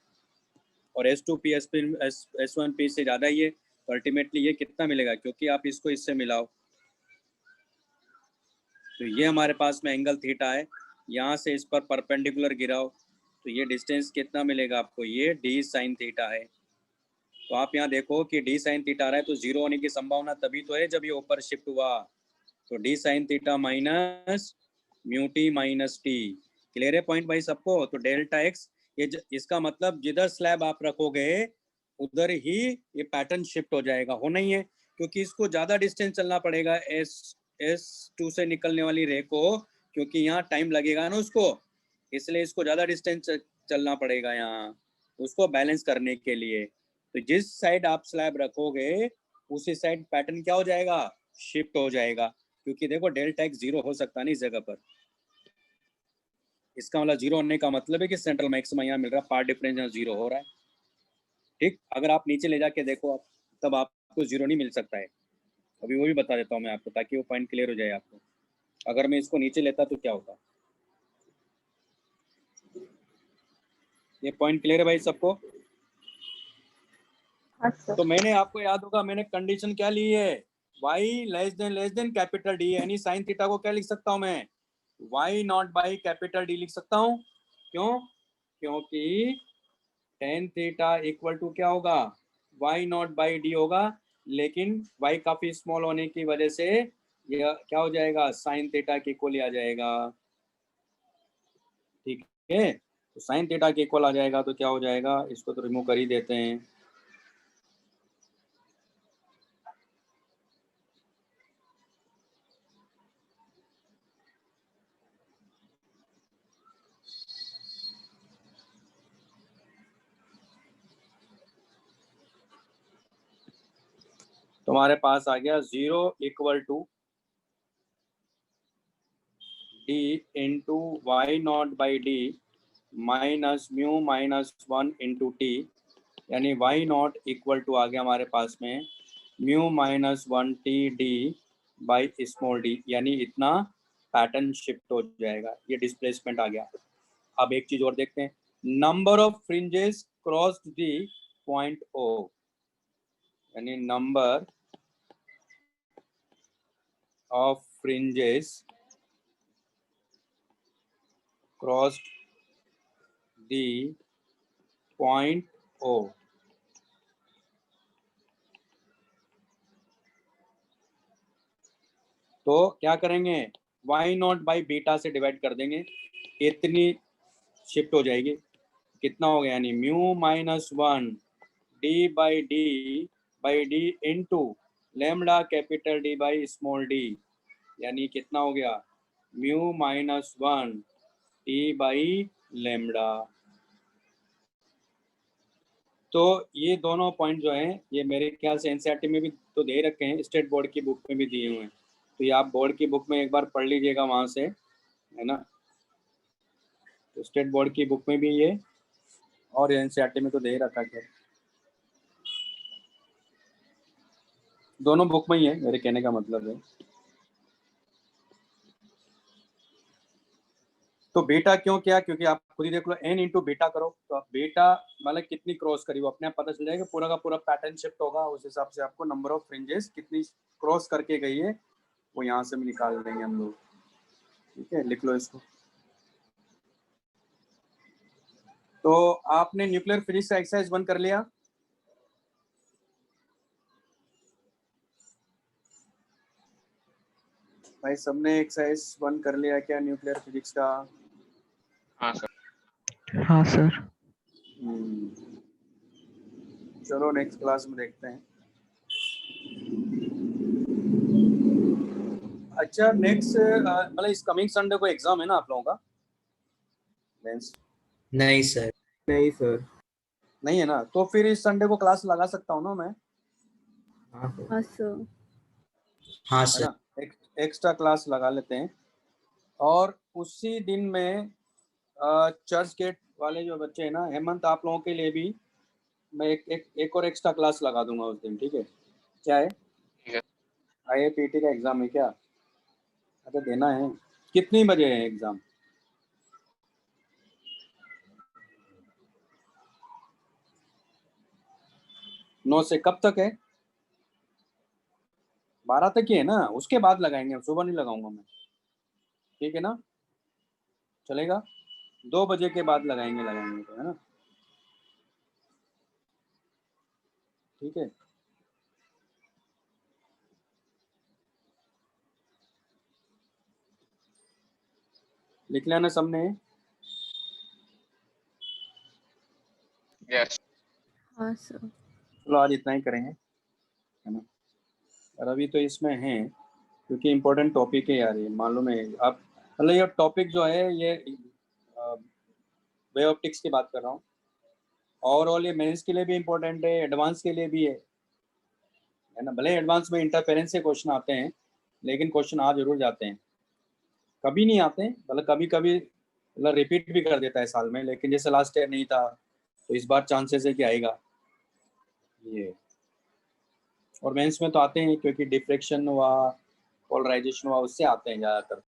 और S2P S1P से ज़्यादा ही है, तो अल्टीमेटली ये कितना मिलेगा, क्योंकि आप इसको इससे मिलाओ। तो ये हमारे पास में एंगल थीटा है, यहाँ से इस पर परपेंडिकुलर गिराओ तो ये डिस्टेंस कितना मिलेगा आपको, ये डी साइन थीटा है। तो आप यहाँ देखो कि डी साइन थीटा आ रहा है, तो जीरो होने की संभावना तभी तो है जब ये ऊपर शिफ्ट हुआ। तो D sine theta minus mu T minus T. Clear है पॉइंट भाई सबको? तो डेल्टा एक्स, ये इसका मतलब जिधर स्लैब आप रखोगे उधर ही ये पैटर्न शिफ्ट हो जाएगा। हो नहीं है, क्योंकि इसको ज्यादा डिस्टेंस चलना पड़ेगा S2 से निकलने वाली रे को, क्योंकि यहाँ टाइम लगेगा ना उसको, इसलिए इसको ज्यादा डिस्टेंस चलना पड़ेगा यहाँ उसको बैलेंस करने के लिए। तो जिस साइड आप स्लैब रखोगे उसी साइड पैटर्न क्या हो जाएगा, शिफ्ट हो जाएगा। क्योंकि देखो डेल्टा एक्स जीरो हो सकता नहीं इस जगह पर, इसका मतलब जीरो होने का मतलब है कि सेंट्रल मैक्सिमा यहाँ मिल रहा है, पार्ट डिफरेंस यहाँ जीरो हो रहा है। ठीक, अगर आप नीचे ले जाके देखो आप, तब आपको जीरो नहीं मिल सकता है। अभी वो भी बता देता हूँ मैं आपको, ताकि वो पॉइंट क्लियर हो जाए आपको। अगर मैं इसको नीचे लेता तो क्या होता, ये पॉइंट क्लियर है भाई सबको? हाँ सर। तो मैंने आपको याद होगा, मैंने कंडीशन क्या ली है, y less than capital D, यानी साइन थीटा को क्या लिख सकता हूँ मैं, y not by capital D लिख सकता हूँ। क्यों? क्योंकि टेन थीटा इक्वल टू क्या होगा, y नॉट बाई डी होगा, लेकिन y काफी स्मॉल होने की वजह से यह क्या हो जाएगा, साइन थीटा के इक्वल आ जाएगा। ठीक है, तो साइन थीटा के इक्वल आ जाएगा तो क्या हो जाएगा, इसको तो रिमूव कर ही देते हैं। तुम्हारे पास आ गया 0 equal to d into y not by D minus mu minus 1 into t, यानी वाई नॉट इक्वल टू आ गया हमारे पास में mu minus 1 t d by small d, यानी इतना पैटर्न शिफ्ट हो जाएगा, ये डिस्प्लेसमेंट आ गया। अब एक चीज और देखते हैं, number of fringes crossed the point O, यानी number of fringes crossed the point O. तो क्या करेंगे, वाई नॉट बाई बीटा से डिवाइड कर देंगे, इतनी शिफ्ट हो जाएगी, कितना हो गया, यानी mu minus 1 D by D into lambda capital D by small d, यानी कितना हो गया, mu minus 1 T by lambda. तो ये दोनों पॉइंट जो हैं ये मेरे ख्याल से एनसीईआरटी में भी तो दे रखे हैं, स्टेट बोर्ड की बुक में भी दिए हुए हैं, तो ये आप बोर्ड की बुक में एक बार पढ़ लीजिएगा वहाँ से, है ना। तो स्टेट बोर्ड की बुक में भी ये और एनसीईआरटी में तो दे रखा है, दोनों बुक में ही है, मेरे कहने का मतलब है। तो बेटा क्यों किया, क्योंकि आप खुद ही देख लो, n इंटू बेटा करो तो आप बेटा मतलब कितनी क्रॉस करी वो अपने आप पता चल जाएगा, पूरा का पूरा पैटर्न शिफ्ट होगा, उस हिसाब से आपको नंबर ऑफ फ्रिंजेस कितनी क्रॉस करके गई है वो यहाँ से भी निकाल देंगे हम लोग। ठीक है, लिख लो इसको। तो आपने न्यूक्लियर फिजिक्स का एक्सरसाइज 1 कर लिया, भाई सबने एक्सरसाइज 1 कर लिया क्या न्यूक्लियर फिजिक्स का? हाँ सर। हाँ सर। चलो नेक्स्ट क्लास में देखते हैं। अच्छा नेक्स्ट मतलब इस कमिंग संडे को एग्जाम है ना आप लोगों का? मेंस नहीं सर। नहीं सर। नहीं है ना, तो फिर इस संडे को क्लास लगा सकता हूँ ना मैं? हाँ सर। हाँ सर। हाँ है सर। ना, एक्स्ट्रा क्लास लगा लेते हैं, और उसी दिन में चर्च गेट वाले जो बच्चे हैं ना, हेमंत आप लोगों के लिए भी मैं एक और एक्स्ट्रा क्लास लगा दूंगा उस दिन, ठीक है? क्या है, ठीक है। IIPT का एग्जाम है क्या? अच्छा देना है, कितनी बजे है एग्जाम? 9 से कब तक है? 12 तक ही है ना, उसके बाद लगाएंगे, सुबह नहीं लगाऊंगा मैं, ठीक है ना, चलेगा? 2 बजे के बाद लगाएंगे तो, है ना, ठीक है। लिख लेना सबने। यस। हाँ सर। चलो आज इतना ही करेंगे, है ना, और अभी तो इसमें है क्योंकि इम्पोर्टेंट टॉपिक है यार, ये मालूम है आप, मतलब ये टॉपिक जो है ये वे ऑप्टिक्स की बात कर रहा हूँ, ओवरऑल ये मेंस के लिए भी इम्पोर्टेंट है, एडवांस के लिए भी है ना। भले एडवांस में इंटरफेरेंस से क्वेश्चन आते हैं, लेकिन क्वेश्चन आ जरूर जाते हैं, कभी नहीं आते हैं, मतलब कभी कभी मतलब रिपीट भी कर देता है साल में, लेकिन जैसे लास्ट ईयर नहीं था तो इस बार चांसेस है कि आएगा ये। और मेंस में तो आते हैं क्योंकि डिफ्रेक्शन हुआ, पोलराइजेशन हुआ, उससे आते हैं ज़्यादातर।